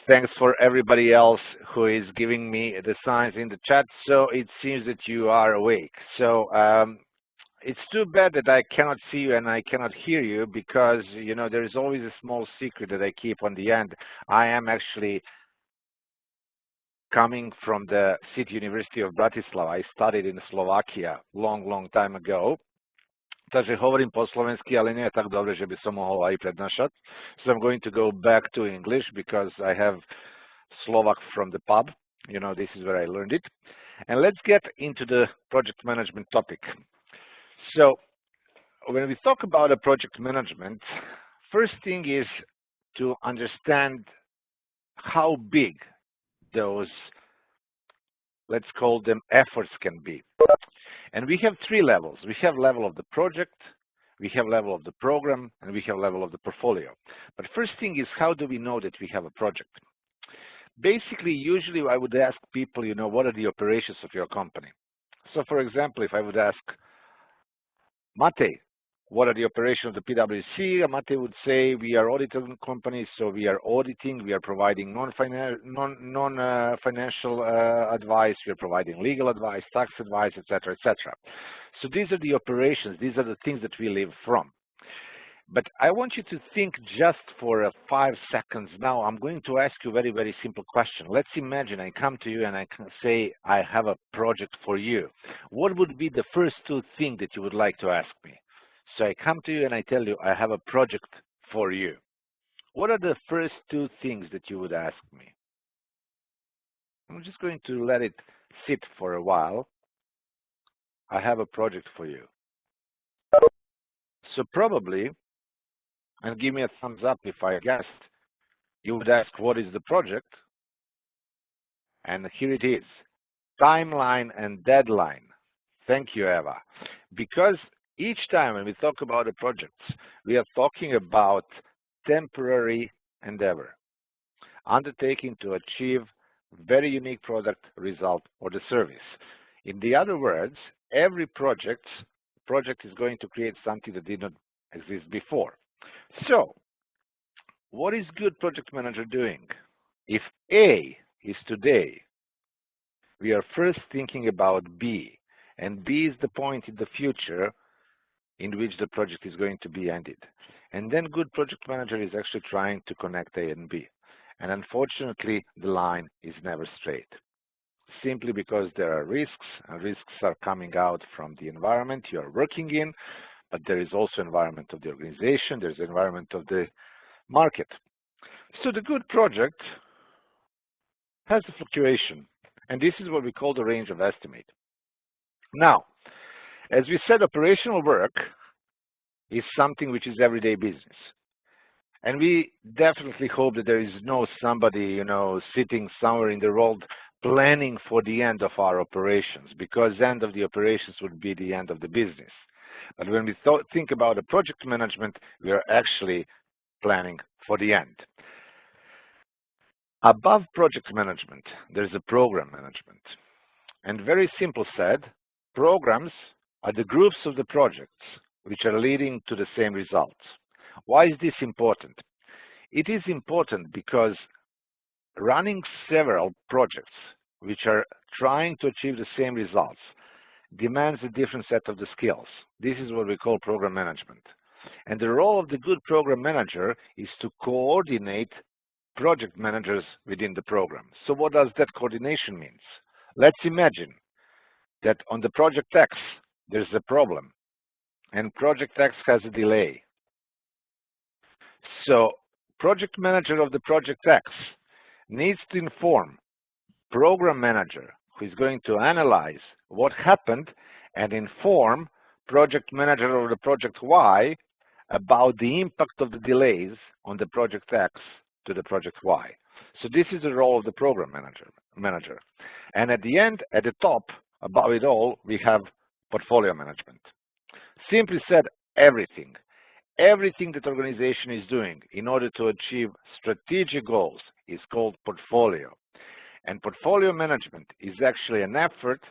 Thanks for everybody else who is giving me the signs in the chat. So it seems that you are awake. So it's too bad that I cannot see you and I cannot hear you, because, you know, there is always a small secret that I keep on the end. I am actually coming from the City University of Bratislava. I studied in Slovakia long time ago. Takže hovorím po slovensky, ale nie je tak dobre, že by som mohol aj prednášať. So I'm going to go back to English because I have Slovak from the pub. You know, this is where I learned it. And let's get into the project management topic. So when we talk about a project management, first thing is to understand how big those, let's call them, efforts can be. And we have three levels. We have level of the project, we have level of the program, and we have level of the portfolio. But first thing is, how do we know that we have a project? Basically, usually I would ask people, you know, what are the operations of your company? So for example, if I would ask Mate, what are the operations of the PwC? Mate would say, we are auditing companies, so we are auditing, we are providing non-financial advice, we are providing legal advice, tax advice, etc., etc. So these are the operations, these are the things that we live from. But I want you to think just for 5 seconds now. I'm going to ask you a very, very simple question. Let's imagine I come to you and I can say, I have a project for you. What would be the first two things that you would like to ask me? So I come to you and I tell you, I have a project for you. What are the first two things that you would ask me? I'm just going to let it sit for a while. I have a project for you. So probably, and give me a thumbs up if I guessed, you would ask, what is the project? And here it is, timeline and deadline. Thank you, Eva. Because each time when we talk about the projects, we are talking about temporary endeavor, undertaking to achieve very unique product, result, or the service. In the other words, every project is going to create something that did not exist before. So what is good project manager doing? If A is today, we are first thinking about B, and B is the point in the future in which the project is going to be ended. And then good project manager is actually trying to connect A and B. And unfortunately, the line is never straight, simply because there are risks, and risks are coming out from the environment you are working in, but there is also environment of the organization, there's environment of the market. So the good project has a fluctuation, and this is what we call the range of estimate. Now, as we said, operational work is something which is everyday business. And we definitely hope that there is no somebody, you know, sitting somewhere in the world planning for the end of our operations, because the end of the operations would be the end of the business. But when we think about the project management, we are actually planning for the end. Above project management, there's a program management. And very simple said, programs are the groups of the projects which are leading to the same results. Why is this important? It is important because running several projects which are trying to achieve the same results demands a different set of the skills. This is what we call program management. And the role of the good program manager is to coordinate project managers within the program. So what does that coordination mean? Let's imagine that on the project X, there's a problem, and project X has a delay. So project manager of the project X needs to inform program manager who is going to analyze what happened and inform project manager of the project Y about the impact of the delays on the project X to the project Y. So this is the role of the program manager. And at the end, at the top, above it all, we have portfolio management. Simply said, everything. Everything that organization is doing in order to achieve strategic goals is called portfolio. And portfolio management is actually an effort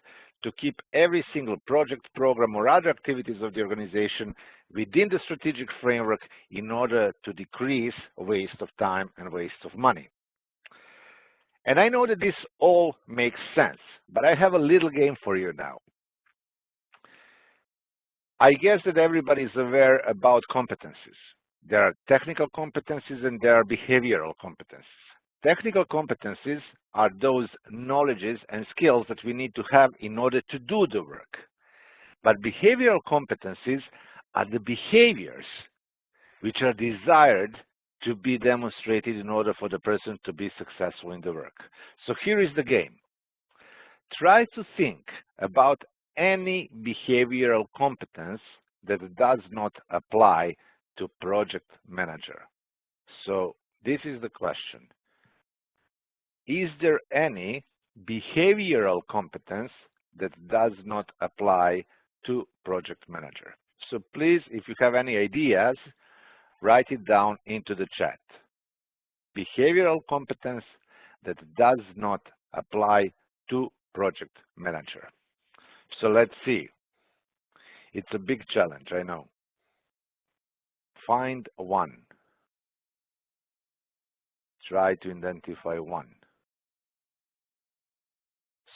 to keep every single project, program, or other activities of the organization within the strategic framework in order to decrease waste of time and waste of money. And I know that this all makes sense, but I have a little game for you now. I guess that everybody is aware about competencies. There are technical competencies and there are behavioral competencies. Technical competencies are those knowledges and skills that we need to have in order to do the work. But behavioral competencies are the behaviors which are desired to be demonstrated in order for the person to be successful in the work. So here is the game. Try to think about any behavioral competence that does not apply to project manager. So this is the question. Is there any behavioral competence that does not apply to project manager? So please, if you have any ideas, write it down into the chat. Behavioral competence that does not apply to project manager. So let's see. It's a big challenge, I know. Find one. Try to identify one.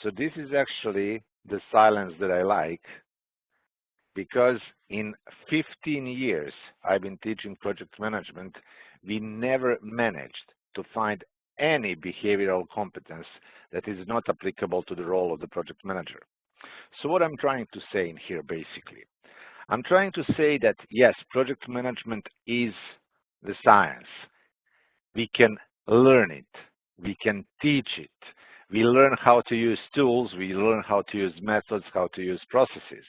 So this is actually the silence that I like, because in 15 years I've been teaching project management, we never managed to find any behavioral competence that is not applicable to the role of the project manager. So what I'm trying to say in here basically, I'm trying to say that yes, project management is the science. We can learn it. We can teach it. We learn how to use tools. We learn how to use methods, how to use processes.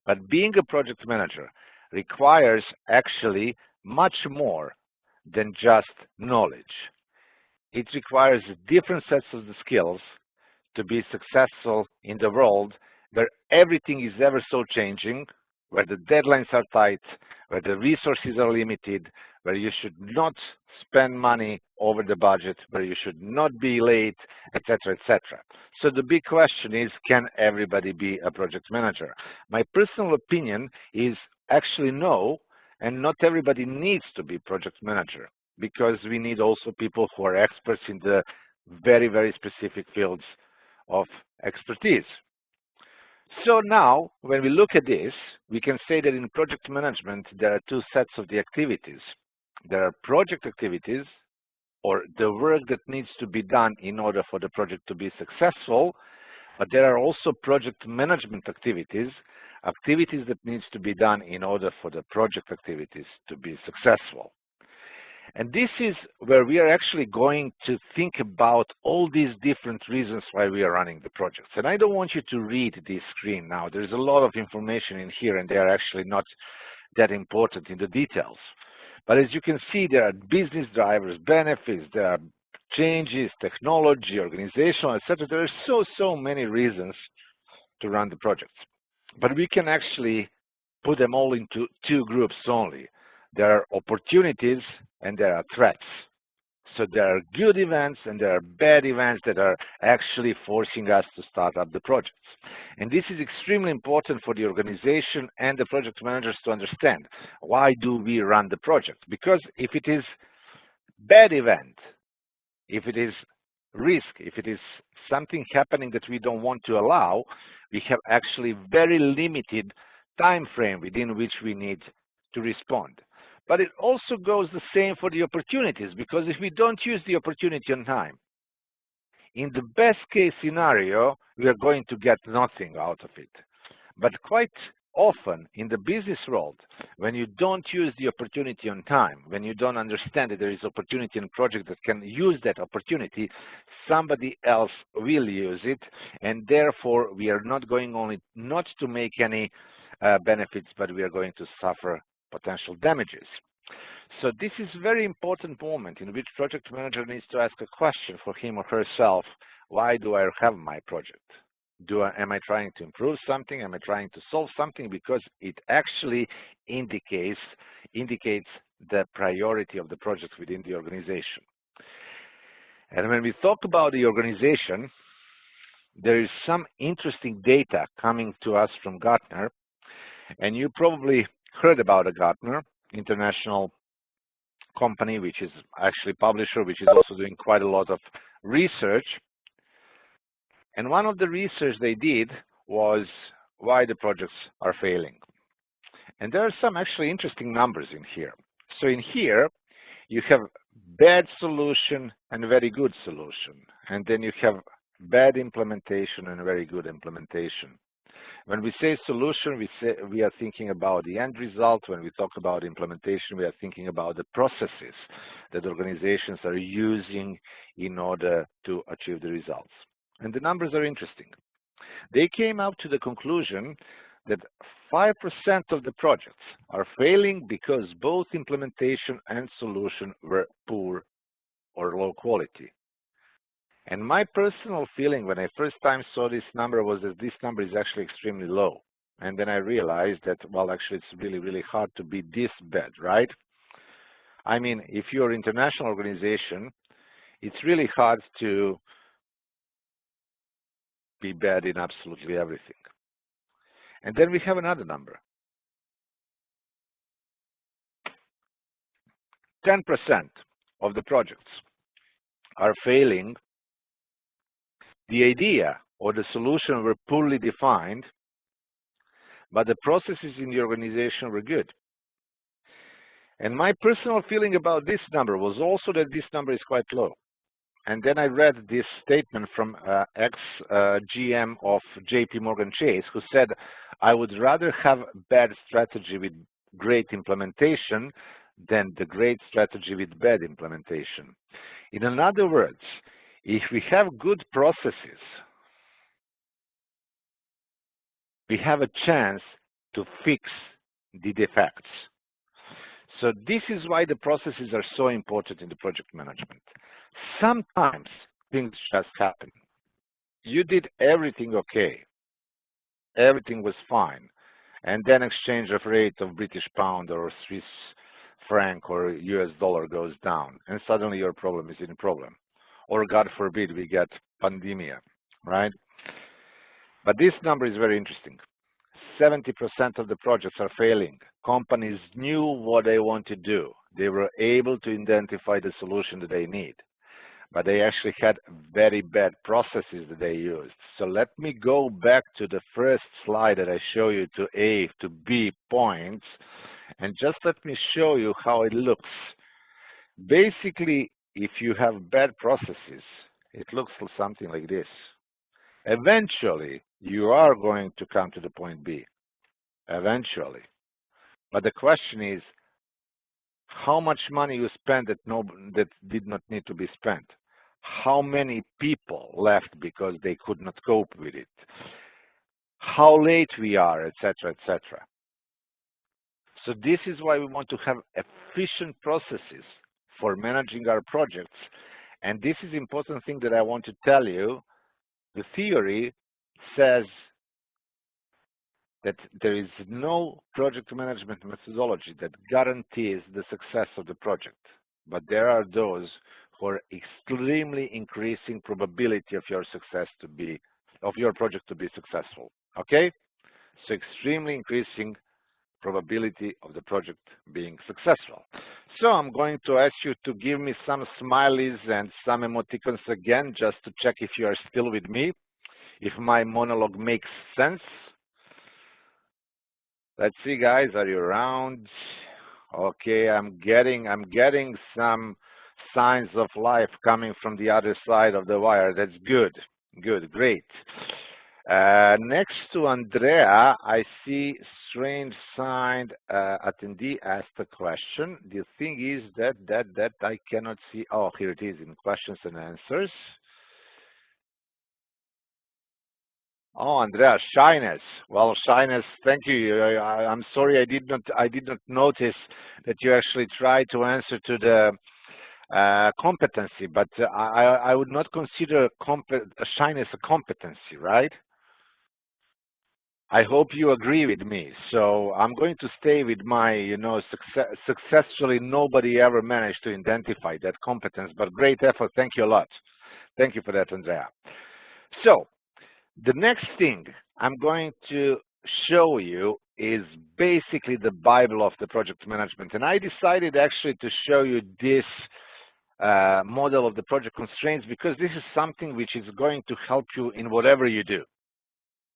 But being a project manager requires actually much more than just knowledge. It requires different sets of the skills to be successful in the world where everything is ever so changing, where the deadlines are tight, where the resources are limited, where you should not spend money over the budget, where you should not be late, etc., etc. So the big question is, can everybody be a project manager? My personal opinion is actually no, and not everybody needs to be project manager, because we need also people who are experts in the very, very specific fields of expertise. So now, when we look at this, we can say that in project management, there are two sets of the activities. There are project activities, or the work that needs to be done in order for the project to be successful, but there are also project management activities, activities that needs to be done in order for the project activities to be successful. And this is where we are actually going to think about all these different reasons why we are running the projects. And I don't want you to read this screen now. There's a lot of information in here, and they are actually not that important in the details. But as you can see, there are business drivers, benefits, there are changes, technology, organizational, etc. There are so many reasons to run the projects. But we can actually put them all into two groups only. There are opportunities and there are threats. So there are good events and there are bad events that are actually forcing us to start up the projects. And this is extremely important for the organization and the project managers to understand. Why do we run the project? Because if it is bad event, if it is risk, if it is something happening that we don't want to allow, we have actually very limited time frame within which we need to respond. But it also goes the same for the opportunities, because if we don't use the opportunity on time, in the best case scenario, we are going to get nothing out of it. But quite often in the business world, when you don't use the opportunity on time, when you don't understand that there is opportunity in a project that can use that opportunity, somebody else will use it, and therefore we are not going only not to make any benefits, but we are going to suffer potential damages. So this is a very important moment in which project manager needs to ask a question for him or herself: why do I have my project? Am I trying to improve something? Am I trying to solve something? Because it actually indicates the priority of the project within the organization. And when we talk about the organization, there is some interesting data coming to us from Gartner, and you probably heard about a Gartner international company, which is actually publisher, which is also doing quite a lot of research. And one of the research they did was why the projects are failing. And there are some actually interesting numbers in here. So in here, you have bad solution and very good solution. And then you have bad implementation and very good implementation. When we say solution, we are thinking about the end result. When we talk about implementation, we are thinking about the processes that organizations are using in order to achieve the results. And the numbers are interesting. They came out to the conclusion that 5% of the projects are failing because both implementation and solution were poor or low quality. And my personal feeling when I first time saw this number was that this number is actually extremely low. And then I realized that, well, actually it's really, really hard to be this bad, right? I mean, if you're an international organization, it's really hard to be bad in absolutely everything. And then we have another number. 10% of the projects are failing. The idea or the solution were poorly defined, but the processes in the organization were good. And my personal feeling about this number was also that this number is quite low. And then I read this statement from ex-GM of JP Morgan Chase, who said, I would rather have bad strategy with great implementation than the great strategy with bad implementation. In other words, if we have good processes, we have a chance to fix the defects. So this is why the processes are so important in the project management. Sometimes things just happen. You did everything okay. Everything was fine. And then exchange of rate of British pound or Swiss franc or US dollar goes down. And suddenly your problem is in a problem. Or God forbid we get pandemia, right? But this number is very interesting. 70% of the projects are failing. Companies knew what they want to do. They were able to identify the solution that they need, but they actually had very bad processes that they used. So let me go back to the first slide that I show you to A to B points, and just let me show you how it looks. Basically, if you have bad processes, it looks something like this. Eventually, you are going to come to the point B. Eventually. But the question is, how much money you spend that did not need to be spent? How many people left because they could not cope with it? How late we are, etc., etc. So this is why we want to have efficient processes for managing our projects. And this is important thing that I want to tell you. The theory says that there is no project management methodology that guarantees the success of the project, but there are those who are extremely increasing probability of your project to be successful. Okay? So extremely increasing probability of the project being successful. So I'm going to ask you to give me some smileys and some emoticons again, just to check if you are still with me, if my monologue makes sense. Let's see, guys, are you around? Okay, I'm getting some signs of life coming from the other side of the wire. That's good. Good, great. Next to Andrea, I see strange signed attendee asked a question. The thing is that I cannot see. Oh, here it is in questions and answers. Oh, Andrea, shyness. Well, shyness. Thank you. I'm sorry, I did not notice that you actually tried to answer to the competency, but I would not consider shyness a competency, right? I hope you agree with me. So I'm going to stay with my, successfully nobody ever managed to identify that competence, but great effort. Thank you a lot. Thank you for that, Andrea. So the next thing I'm going to show you is basically the Bible of the project management. And I decided actually to show you this model of the project constraints because this is something which is going to help you in whatever you do.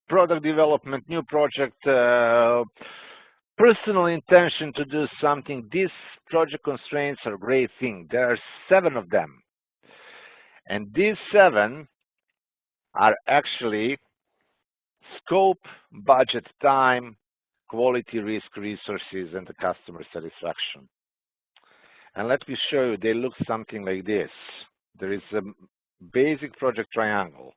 Product development, new project, personal intention to do something. These project constraints are a great thing. There are 7 of them. And these 7 are actually scope, budget, time, quality, risk, resources, and the customer satisfaction. And let me show you, they look something like this. There is a basic project triangle.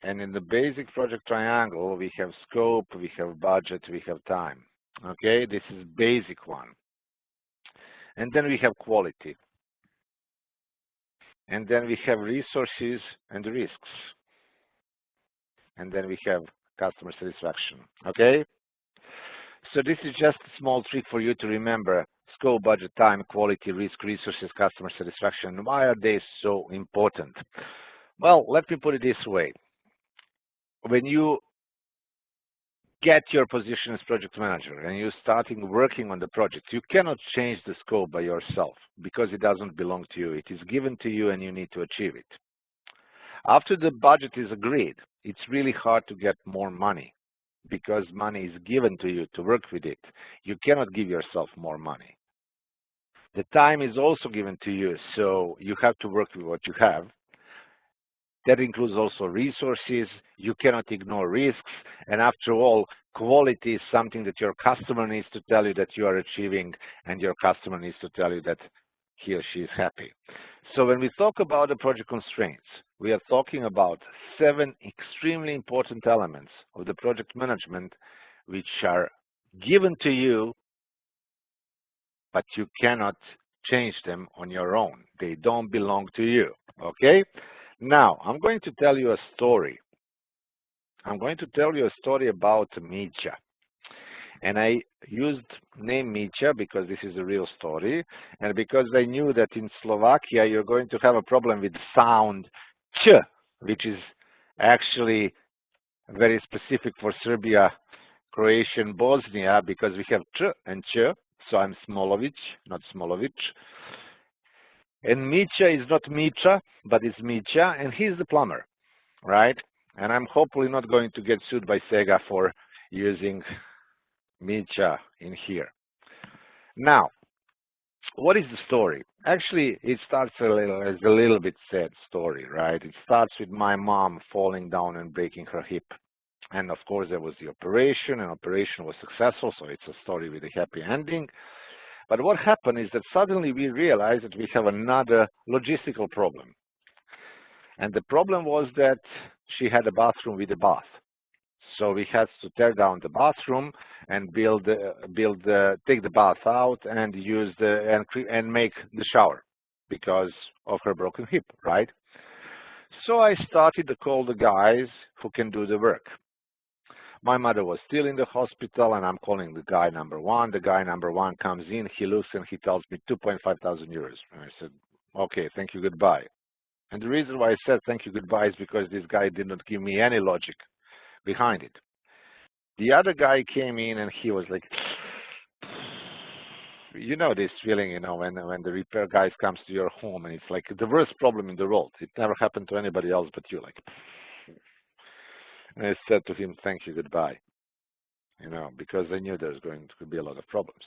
And in the basic project triangle, we have scope, we have budget, we have time. Okay, this is basic one. And then we have quality. And then we have resources and risks. And then we have customer satisfaction. Okay? So this is just a small trick for you to remember scope, budget, time, quality, risk, resources, customer satisfaction. Why are they so important? Well, let me put it this way. When you get your position as project manager and you're starting working on the project, you cannot change the scope by yourself because it doesn't belong to you. It is given to you and you need to achieve it. After the budget is agreed, it's really hard to get more money because money is given to you to work with it. You cannot give yourself more money. The time is also given to you, so you have to work with what you have. That includes also resources. You cannot ignore risks. And after all, quality is something that your customer needs to tell you that you are achieving, and your customer needs to tell you that he or she is happy. So when we talk about the project constraints, we are talking about 7 extremely important elements of the project management which are given to you, but you cannot change them on your own. They don't belong to you, okay? Now, I'm going to tell you a story. I'm going to tell you a story about Mitja. And I used name Mitja because this is a real story, and because I knew that in Slovakia you're going to have a problem with sound ch, which is actually very specific for Serbia, Croatia, and Bosnia, because we have ch and ch, so I'm Smolovic, not Smolovic. And Mitja is not Mitja, but it's Mitja, and he's the plumber, right? And I'm hopefully not going to get sued by Sega for using Mitja in here. Now, what is the story? Actually, it starts as a little bit sad story, right? It starts with my mom falling down and breaking her hip. And of course, there was the operation, and operation was successful, so it's a story with a happy ending. But what happened is that suddenly we realized that we have another logistical problem. And the problem was that she had a bathroom with a bath. So we had to tear down the bathroom and take the bath out and use and make the shower because of her broken hip, right? So I started to call the guys who can do the work. My mother was still in the hospital, and I'm calling the guy number 1. The guy number 1 comes in, he looks, and he tells me 2,500 euros. And I said, okay, thank you, goodbye. And the reason why I said thank you, goodbye is because this guy did not give me any logic behind it. The other guy came in and he was like, you know this feeling, you know, when the repair guys comes to your home and it's like the worst problem in the world. It never happened to anybody else but you. Like, and I said to him, "Thank you, goodbye." You know, because I knew there's going to be a lot of problems.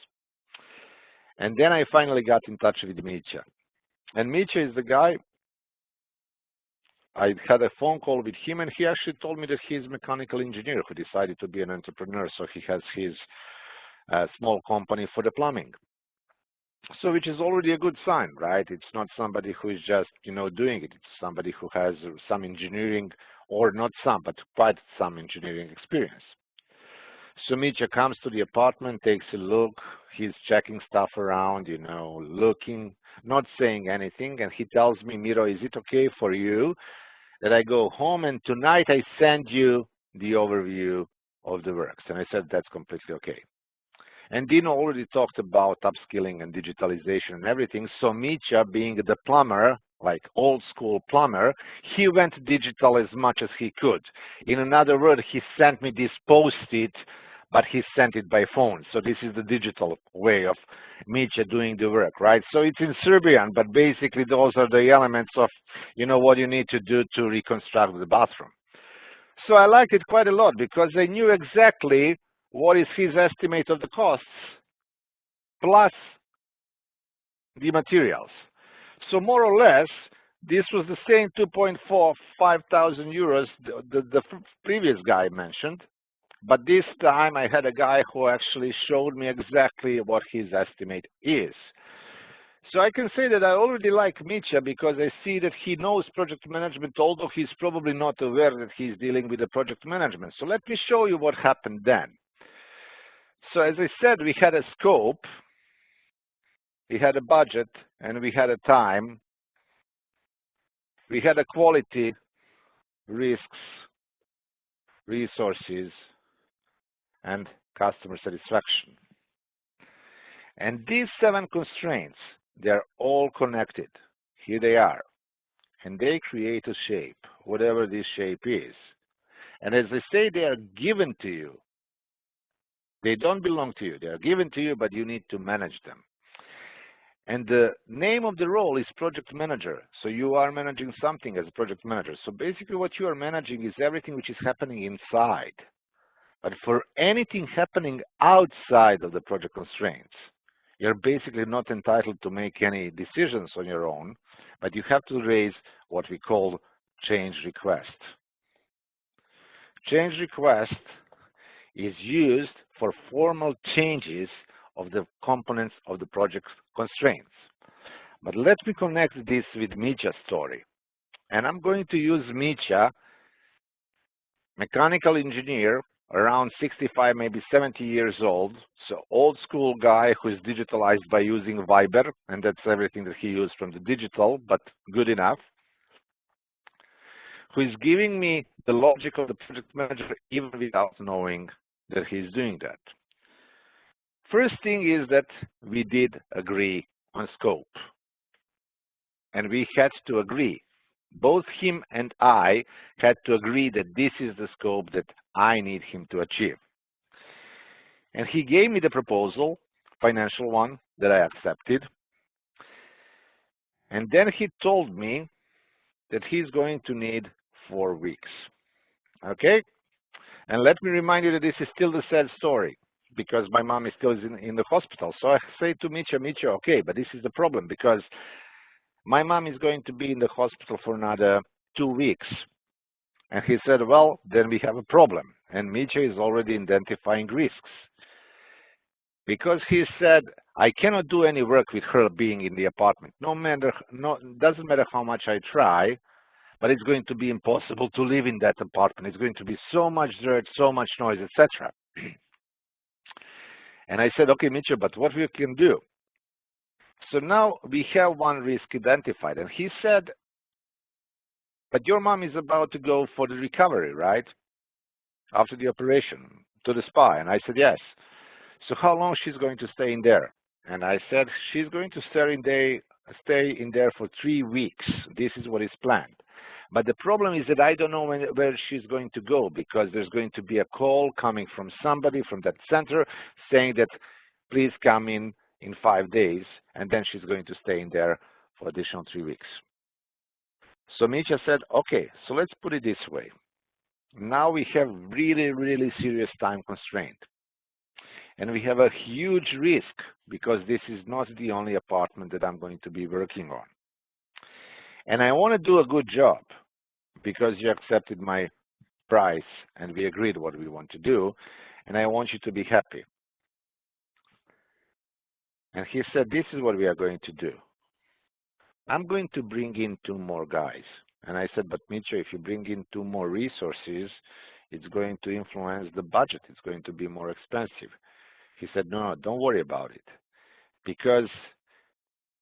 And then I finally got in touch with Mitya. And Mitya is the guy, I had a phone call with him, and he actually told me that he's a mechanical engineer who decided to be an entrepreneur. So he has his small company for the plumbing. So which is already a good sign, right? It's not somebody who is just, you know, doing it. It's somebody who has some engineering, or not some, but quite some engineering experience. So Mitya comes to the apartment, takes a look, he's checking stuff around, you know, looking, not saying anything, and he tells me, Miro, is it okay for you that I go home and tonight I send you the overview of the works? And I said, that's completely okay. And Dino already talked about upskilling and digitalization and everything, so Mitya, being the plumber, like old school plumber, he went digital as much as he could. In another word, he sent me this post-it, but he sent it by phone. So this is the digital way of Mitya doing the work, right? So it's in Serbian, but basically those are the elements of, you know, what you need to do to reconstruct the bathroom. So I liked it quite a lot because I knew exactly what is his estimate of the costs plus the materials. So more or less, this was the same 2.45 thousand euros the previous guy mentioned, but this time I had a guy who actually showed me exactly what his estimate is. So I can say that I already like Mitya because I see that he knows project management, although he's probably not aware that he's dealing with the project management. So let me show you what happened then. So as I said, we had a scope, we had a budget, and we had a time. We had a quality, risks, resources, and customer satisfaction. And these 7 constraints, they're all connected. Here they are. And they create a shape, whatever this shape is. And as I say, they are given to you. They don't belong to you. They are given to you, but you need to manage them. And the name of the role is project manager. So you are managing something as a project manager. So basically what you are managing is everything which is happening inside. But for anything happening outside of the project constraints, you're basically not entitled to make any decisions on your own, but you have to raise what we call change request. Change request is used for formal changes of the components of the project constraints. But let me connect this with Mitya's story. And I'm going to use Mitya, mechanical engineer, around 65, maybe 70 years old. So old school guy who is digitalized by using Viber, and that's everything that he used from the digital, but good enough. Who is giving me the logic of the project manager even without knowing that he's doing that. First thing is that we did agree on scope. And we had to agree. Both him and I had to agree that this is the scope that I need him to achieve. And he gave me the proposal, financial one, that I accepted. And then he told me that he's going to need 4 weeks. Okay? And let me remind you that this is still the sad story because my mom is still in the hospital. So I say to Mitya, okay, but this is the problem because my mom is going to be in the hospital for another 2 weeks. And he said, well, then we have a problem. And Mitya is already identifying risks. Because he said, I cannot do any work with her being in the apartment. Doesn't matter how much I try, but it's going to be impossible to live in that apartment. It's going to be so much dirt, so much noise, etc. And I said, okay, Mitya, but what we can do? So now we have one risk identified. And he said, but your mom is about to go for the recovery, right? After the operation to the spa. And I said, yes. So how long she's going to stay in there? And I said, she's going to stay in there for 3 weeks. This is what is planned. But the problem is that I don't know where she's going to go because there's going to be a call coming from somebody from that center saying that please come in in 5 days, and then she's going to stay in there for additional 3 weeks. So Mitya said, okay, so let's put it this way. Now we have really, really serious time constraint. And we have a huge risk because this is not the only apartment that I'm going to be working on. And I want to do a good job because you accepted my price and we agreed what we want to do. And I want you to be happy. And he said, this is what we are going to do. I'm going to bring in 2 more guys. And I said, but Mitya, if you bring in 2 more resources, it's going to influence the budget. It's going to be more expensive. He said, no, don't worry about it. Because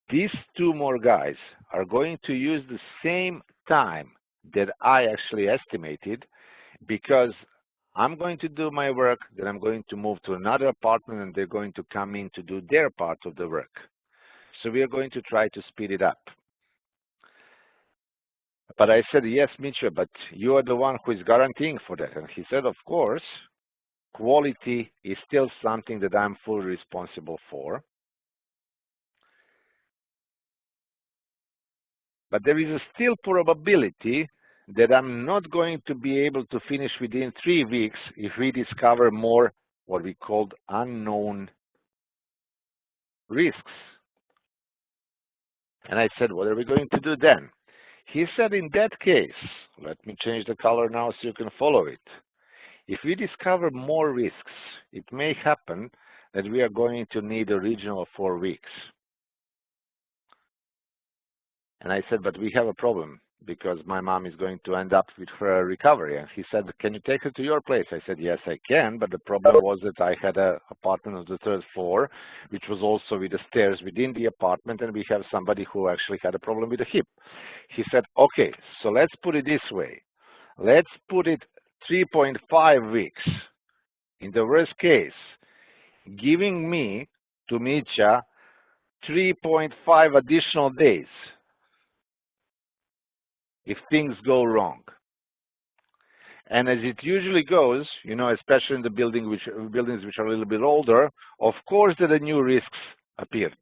these 2 more guys are going to use the same time that I actually estimated, because I'm going to do my work, then I'm going to move to another apartment and they're going to come in to do their part of the work. So we are going to try to speed it up. But I said, yes, Mitya, but you are the one who is guaranteeing for that. And he said, of course, quality is still something that I'm fully responsible for. But there is a still probability that I'm not going to be able to finish within 3 weeks if we discover more what we called unknown risks. And I said, what are we going to do then? He said, in that case, let me change the color now so you can follow it. If we discover more risks, it may happen that we are going to need a regional 4 weeks. And I said, but we have a problem because my mom is going to end up with her recovery. And he said, can you take her to your place? I said, yes, I can. But the problem was that I had an apartment on the 3rd floor, which was also with the stairs within the apartment. And we have somebody who actually had a problem with the hip. He said, okay, so let's put it this way. Let's put it 3.5 weeks. In the worst case, giving me, to Mitya, 3.5 additional days if things go wrong. And as it usually goes, you know, especially in the buildings which are a little bit older, of course that the new risks appeared.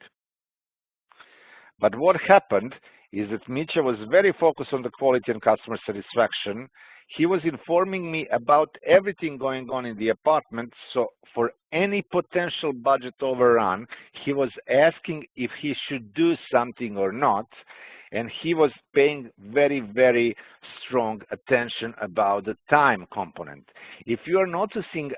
But what happened is that Mitya was very focused on the quality and customer satisfaction. He was informing me about everything going on in the apartment. So for any potential budget overrun, he was asking if he should do something or not. And he was paying very, very strong attention about the time component. If you are noticing,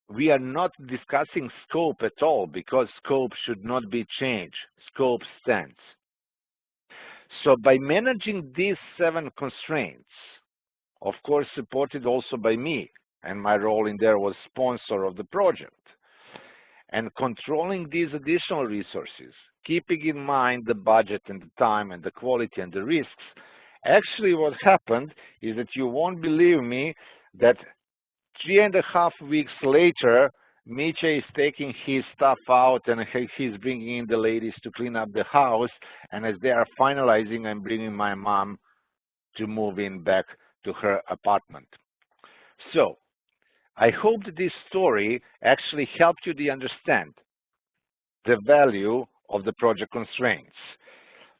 we are not discussing scope at all because scope should not be changed. Scope stands. So by managing these 7 constraints, of course supported also by me, and my role in there was sponsor of the project, and controlling these additional resources, keeping in mind the budget and the time and the quality and the risks, actually what happened is that you won't believe me that 3.5 weeks later, Mitya is taking his stuff out and he's bringing in the ladies to clean up the house. And as they are finalizing, I'm bringing my mom to move in back to her apartment. So I hope that this story actually helped you to understand the value of the project constraints.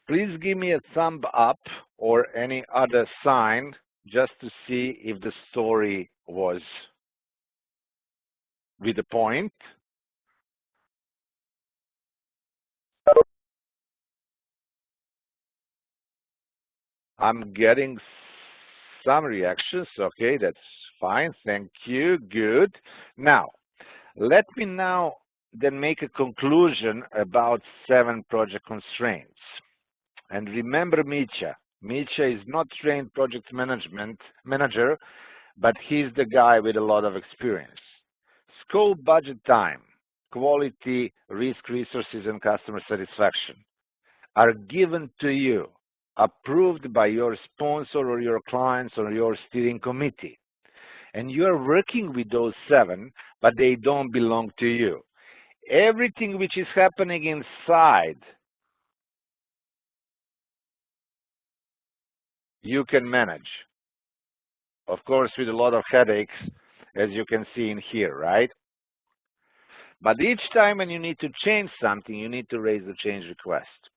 Please give me a thumb up or any other sign just to see if the story was with the point. I'm getting some reactions. Okay, that's fine. Thank you. Good. Now, let me now then make a conclusion about 7 project constraints. And remember Mitya. Mitya is not trained project manager, but he's the guy with a lot of experience. Scope, budget, time, quality, risk, resources, and customer satisfaction are given to you, approved by your sponsor or your clients or your steering committee. And you are working with those 7, but they don't belong to you. Everything which is happening inside, you can manage. Of course, with a lot of headaches, as you can see in here, right? But each time when you need to change something, you need to raise the change request.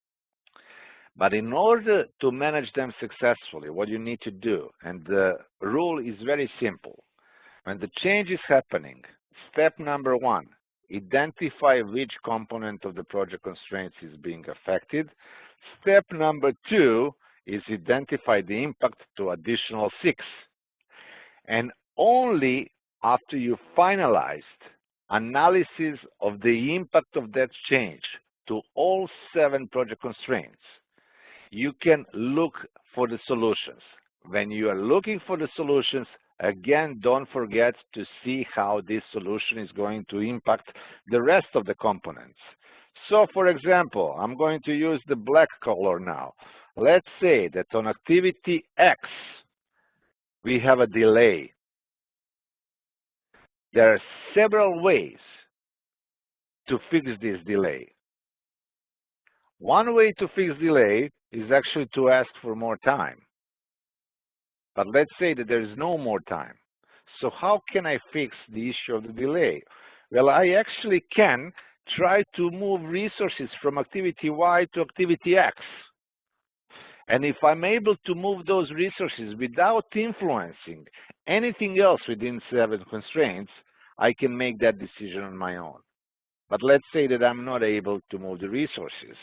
But in order to manage them successfully, what you need to do, and the rule is very simple. When the change is happening, step number one, identify which component of the project constraints is being affected. Step number two is identify the impact to additional 6. And only after you finalized analysis of the impact of that change to all 7 project constraints, you can look for the solutions. When you are looking for the solutions, again, don't forget to see how this solution is going to impact the rest of the components. So, for example, I'm going to use the black color now. Let's say that on activity X, we have a delay. There are several ways to fix this delay. One way to fix delay is actually to ask for more time. But let's say that there is no more time. So how can I fix the issue of the delay? Well, I actually can try to move resources from activity Y to activity X. And if I'm able to move those resources without influencing anything else within 7 constraints, I can make that decision on my own. But let's say that I'm not able to move the resources.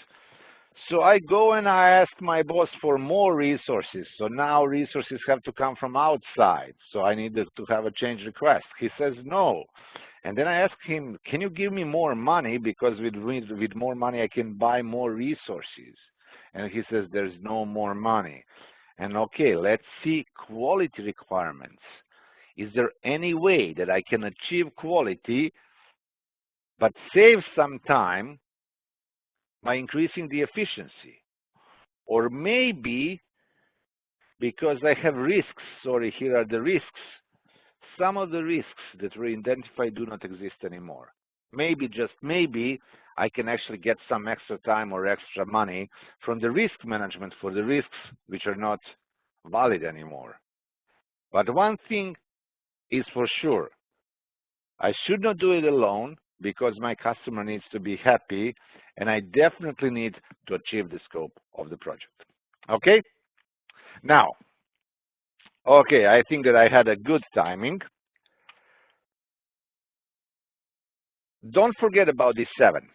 So I go and I ask my boss for more resources. So now resources have to come from outside. So I need to have a change request. He says no. And then I ask him, can you give me more money? Because with more money, I can buy more resources. And he says, there's no more money. And okay, let's see quality requirements. Is there any way that I can achieve quality but save some time by increasing the efficiency? Or maybe because I have risks, sorry, here are the risks. Some of the risks that were identified do not exist anymore. Maybe, just maybe, I can actually get some extra time or extra money from the risk management for the risks which are not valid anymore. But one thing is for sure. I should not do it alone because my customer needs to be happy, and I definitely need to achieve the scope of the project. Okay? Now, okay, I think that I had a good timing. Don't forget about these 7.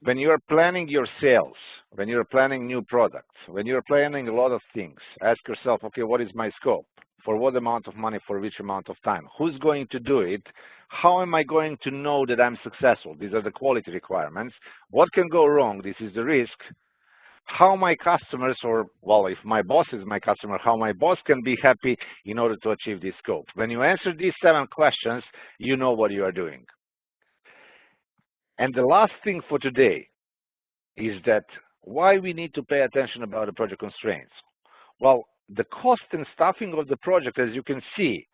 When you're planning your sales, when you're planning new products, when you're planning a lot of things, ask yourself, okay, what is my scope? For what amount of money, for which amount of time? Who's going to do it? How am I going to know that I'm successful? These are the quality requirements. What can go wrong? This is the risk. How my customers, or, well, if my boss is my customer, how my boss can be happy in order to achieve this scope. When you answer these 7 questions, you know what you are doing. And the last thing for today is that why we need to pay attention about the project constraints. Well, the cost and staffing of the project, as you can see,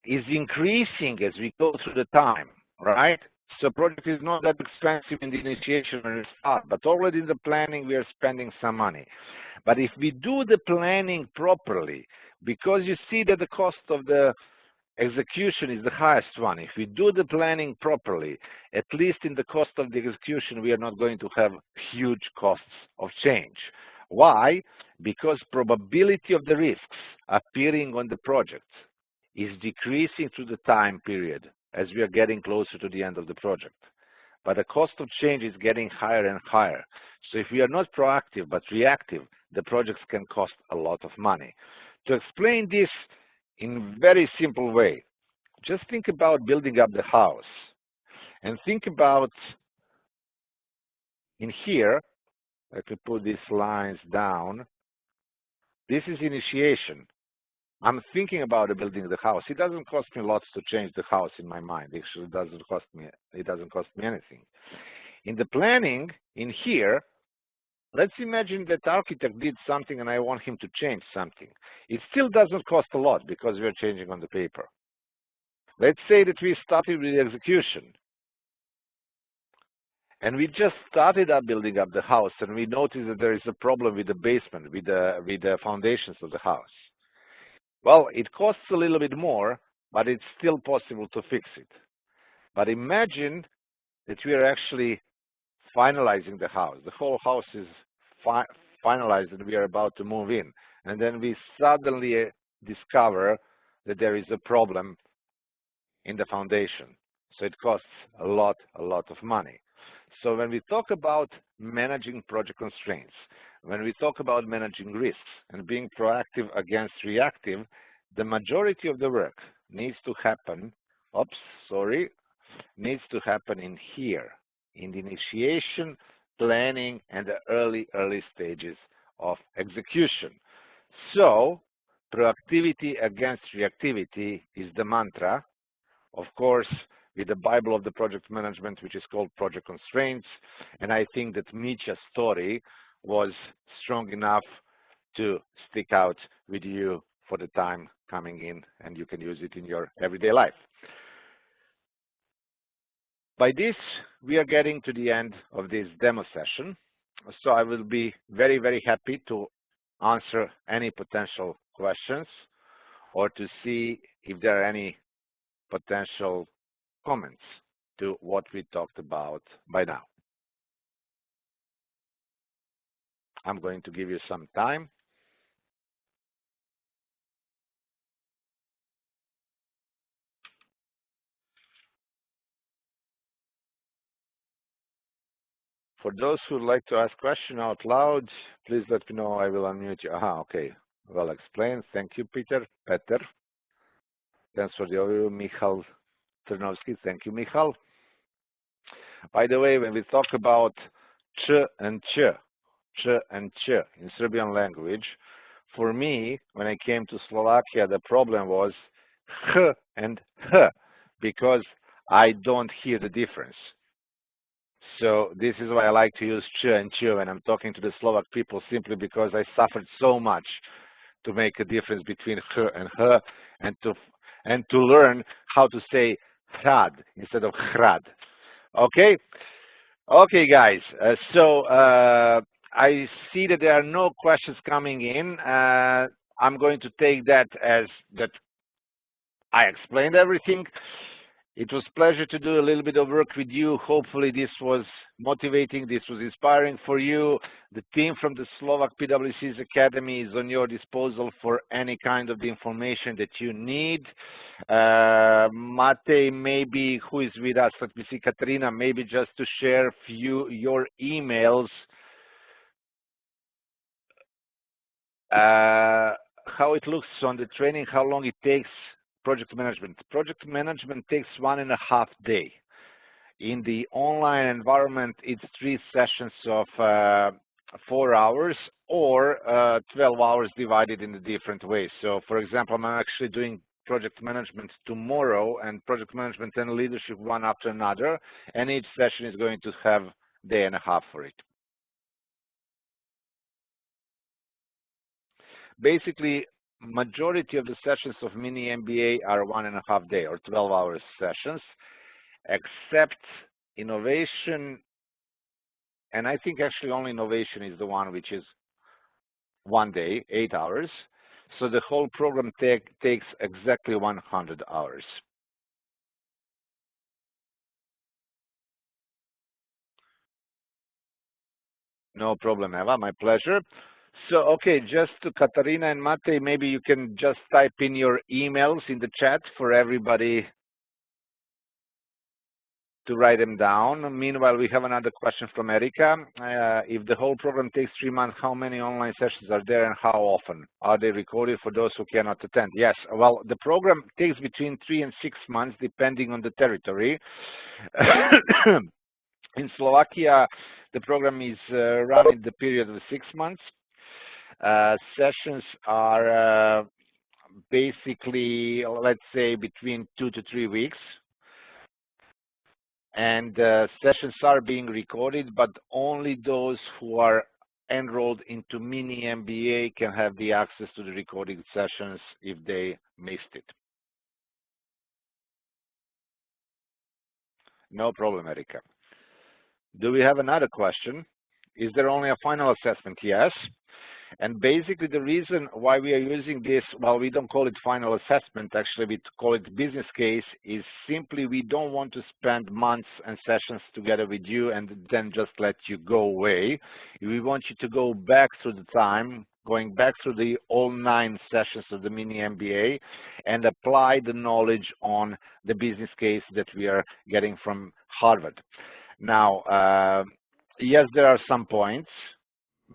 is increasing as we go through the time, right? So project is not that expensive in the initiation when we start, but already in the planning we are spending some money. But if we do the planning properly, because you see that the cost of the execution is the highest one. If we do the planning properly, at least in the cost of the execution, we are not going to have huge costs of change. Why? Because probability of the risks appearing on the project is decreasing through the time period as we are getting closer to the end of the project. But the cost of change is getting higher and higher. So if we are not proactive but reactive, the projects can cost a lot of money. To explain this in very simple way, just think about building up the house and think about in here, let me put these lines down. This is initiation. I'm thinking about building the house. It doesn't cost me lots to change the house in my mind. Actually, it doesn't cost me anything. In the planning, in here, let's imagine that the architect did something and I want him to change something. It still doesn't cost a lot because we're changing on the paper. Let's say that we started with the execution. And we just started up building up the house and we noticed that there is a problem with the basement, with the foundations of the house. Well, it costs a little bit more, but it's still possible to fix it. But imagine that we are actually finalizing the house. The whole house is finalized and we are about to move in. And then we suddenly discover that there is a problem in the foundation. So it costs a lot of money. So when we talk about managing project constraints, when we talk about managing risks and being proactive against reactive, the majority of the work needs to happen, needs to happen in here, in the initiation, planning, and the early stages of execution. So proactivity against reactivity is the mantra, of course, with the Bible of the project management, which is called Project Constraints. And I think that Mitya's story was strong enough to stick out with you for the time coming in, and you can use it in your everyday life. By this, we are getting to the end of this demo session. So I will be very happy to answer any potential questions or to see if there are any potential comments to what we talked about by now. I'm going to give you some time. For those who would like to ask questions out loud, please let me know. I will unmute you. Aha, okay. Well explained. Thank you, Peter. Thanks for the overview. Michal Ternovsky. Thank you, Michal. By the way, when we talk about ch and ch in Serbian language, for me, when I came to Slovakia, the problem was h and h, because I don't hear the difference. So this is why I like to use ch and ch when I'm talking to the Slovak people, simply because I suffered so much to make a difference between h and h, and to learn how to say hrad instead of hrad. Okay? Okay, guys. I see that there are no questions coming in. I'm going to take that as that I explained everything. It was a pleasure to do a little bit of work with you. Hopefully this was motivating, this was inspiring for you. The team from the Slovak PwC's Academy is on your disposal for any kind of the information that you need. Matej, maybe, who is with us? Let me see, Katarina, maybe just to share your emails. How it looks on the training, how long it takes. Project management. Project management takes 1.5 days. In the online environment, it's 3 sessions of 4 hours or 12 hours divided in a different ways. So, for example, I'm actually doing project management tomorrow and project management and leadership one after another, and each session is going to have a day and a half for it. Basically, majority of the sessions of mini MBA are 1.5 day or 12 hours sessions, except innovation. And I think actually only innovation is the one which is 1 day, 8 hours. So the whole program takes exactly 100 hours. No problem, Eva, my pleasure. So, okay, just to Katarina and Matej, maybe you can just type in your emails in the chat for everybody to write them down. Meanwhile, we have another question from Erika. If the whole program takes 3 months, how many online sessions are there and how often? Are they recorded for those who cannot attend? Yes, well, the program takes between 3 and 6 months, depending on the territory. In Slovakia, the program is run in the period of 6 months. Sessions are basically, let's say, between 2 to 3 weeks. And sessions are being recorded, but only those who are enrolled into mini MBA can have the access to the recorded sessions if they missed it. No problem, Erika. Do we have another question? Is there only a final assessment? Yes. And basically the reason why we are using this, well, we don't call it final assessment, actually we call it business case, is simply we don't want to spend months and sessions together with you and then just let you go away. We want you to go back through the time, going back through the all 9 sessions of the mini MBA and apply the knowledge on the business case that we are getting from Harvard. Now, yes, there are some points,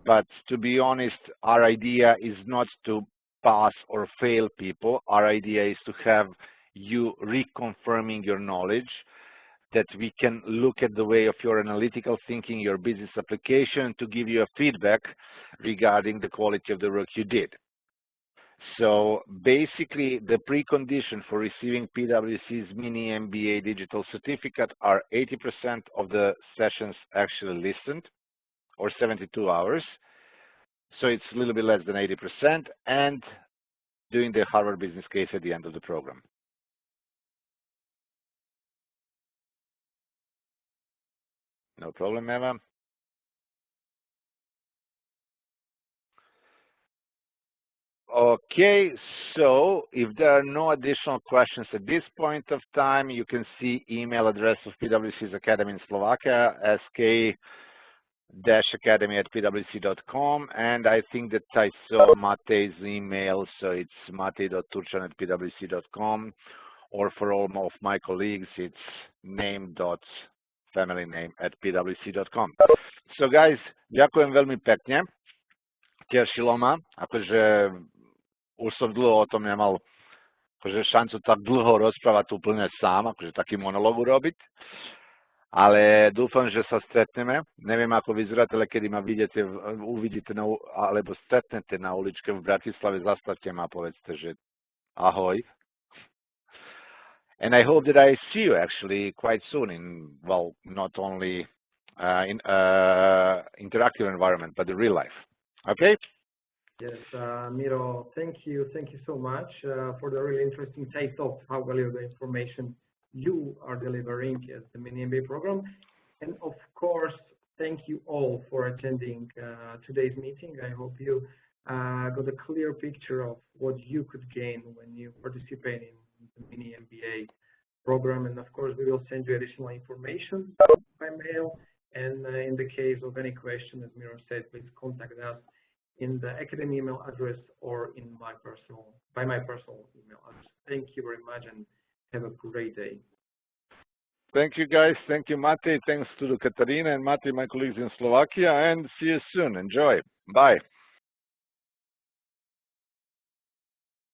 but to be honest, our idea is not to pass or fail people. Our idea is to have you reconfirming your knowledge, that we can look at the way of your analytical thinking, your business application, to give you a feedback regarding the quality of the work you did. So basically, the precondition for receiving PwC's mini MBA digital certificate are 80% of the sessions actually listened, or 72 hours. So it's a little bit less than 80%, and doing the Harvard business case at the end of the program. No problem, Emma. Okay, so if there are no additional questions at this point of time, you can see email address of PwC's Academy in Slovakia, sk-academy@pwc.com, and I think that I saw Matej's email, so it's matej.turchan@pwc.com, or for all of my colleagues, it's name.familyname@pwc.com. So guys, ďakujem veľmi pekne. Tešilo ma, akože už som dlho o tom nemal akože šancu tak dlho rozprávať úplne sám, akože taký monolog urobiť. Ale dúfam, že sa stretneme. Neviem, ako vyzeráte, ale kedy ma uvidíte alebo stretnete na uličke v Bratislave, zastavte ma a povedzte, že ahoj. And I hope that I see you actually quite soon in, well, not only in interactive environment, but the real life. Okay? Yes, Miro, thank you so much for the really interesting taste of how valuable information you are delivering as the mini MBA program. And of course, thank you all for attending today's meeting. I hope you got a clear picture of what you could gain when you participate in the mini MBA program. And of course, we will send you additional information by mail. And in the case of any question, as Miro said, please contact us in the academy email address or in my personal email address. Thank you very much and have a great day. Thank you guys. Thank you, Matej. Thanks to Katarina and Matej, my colleagues in Slovakia, and see you soon. Enjoy. Bye.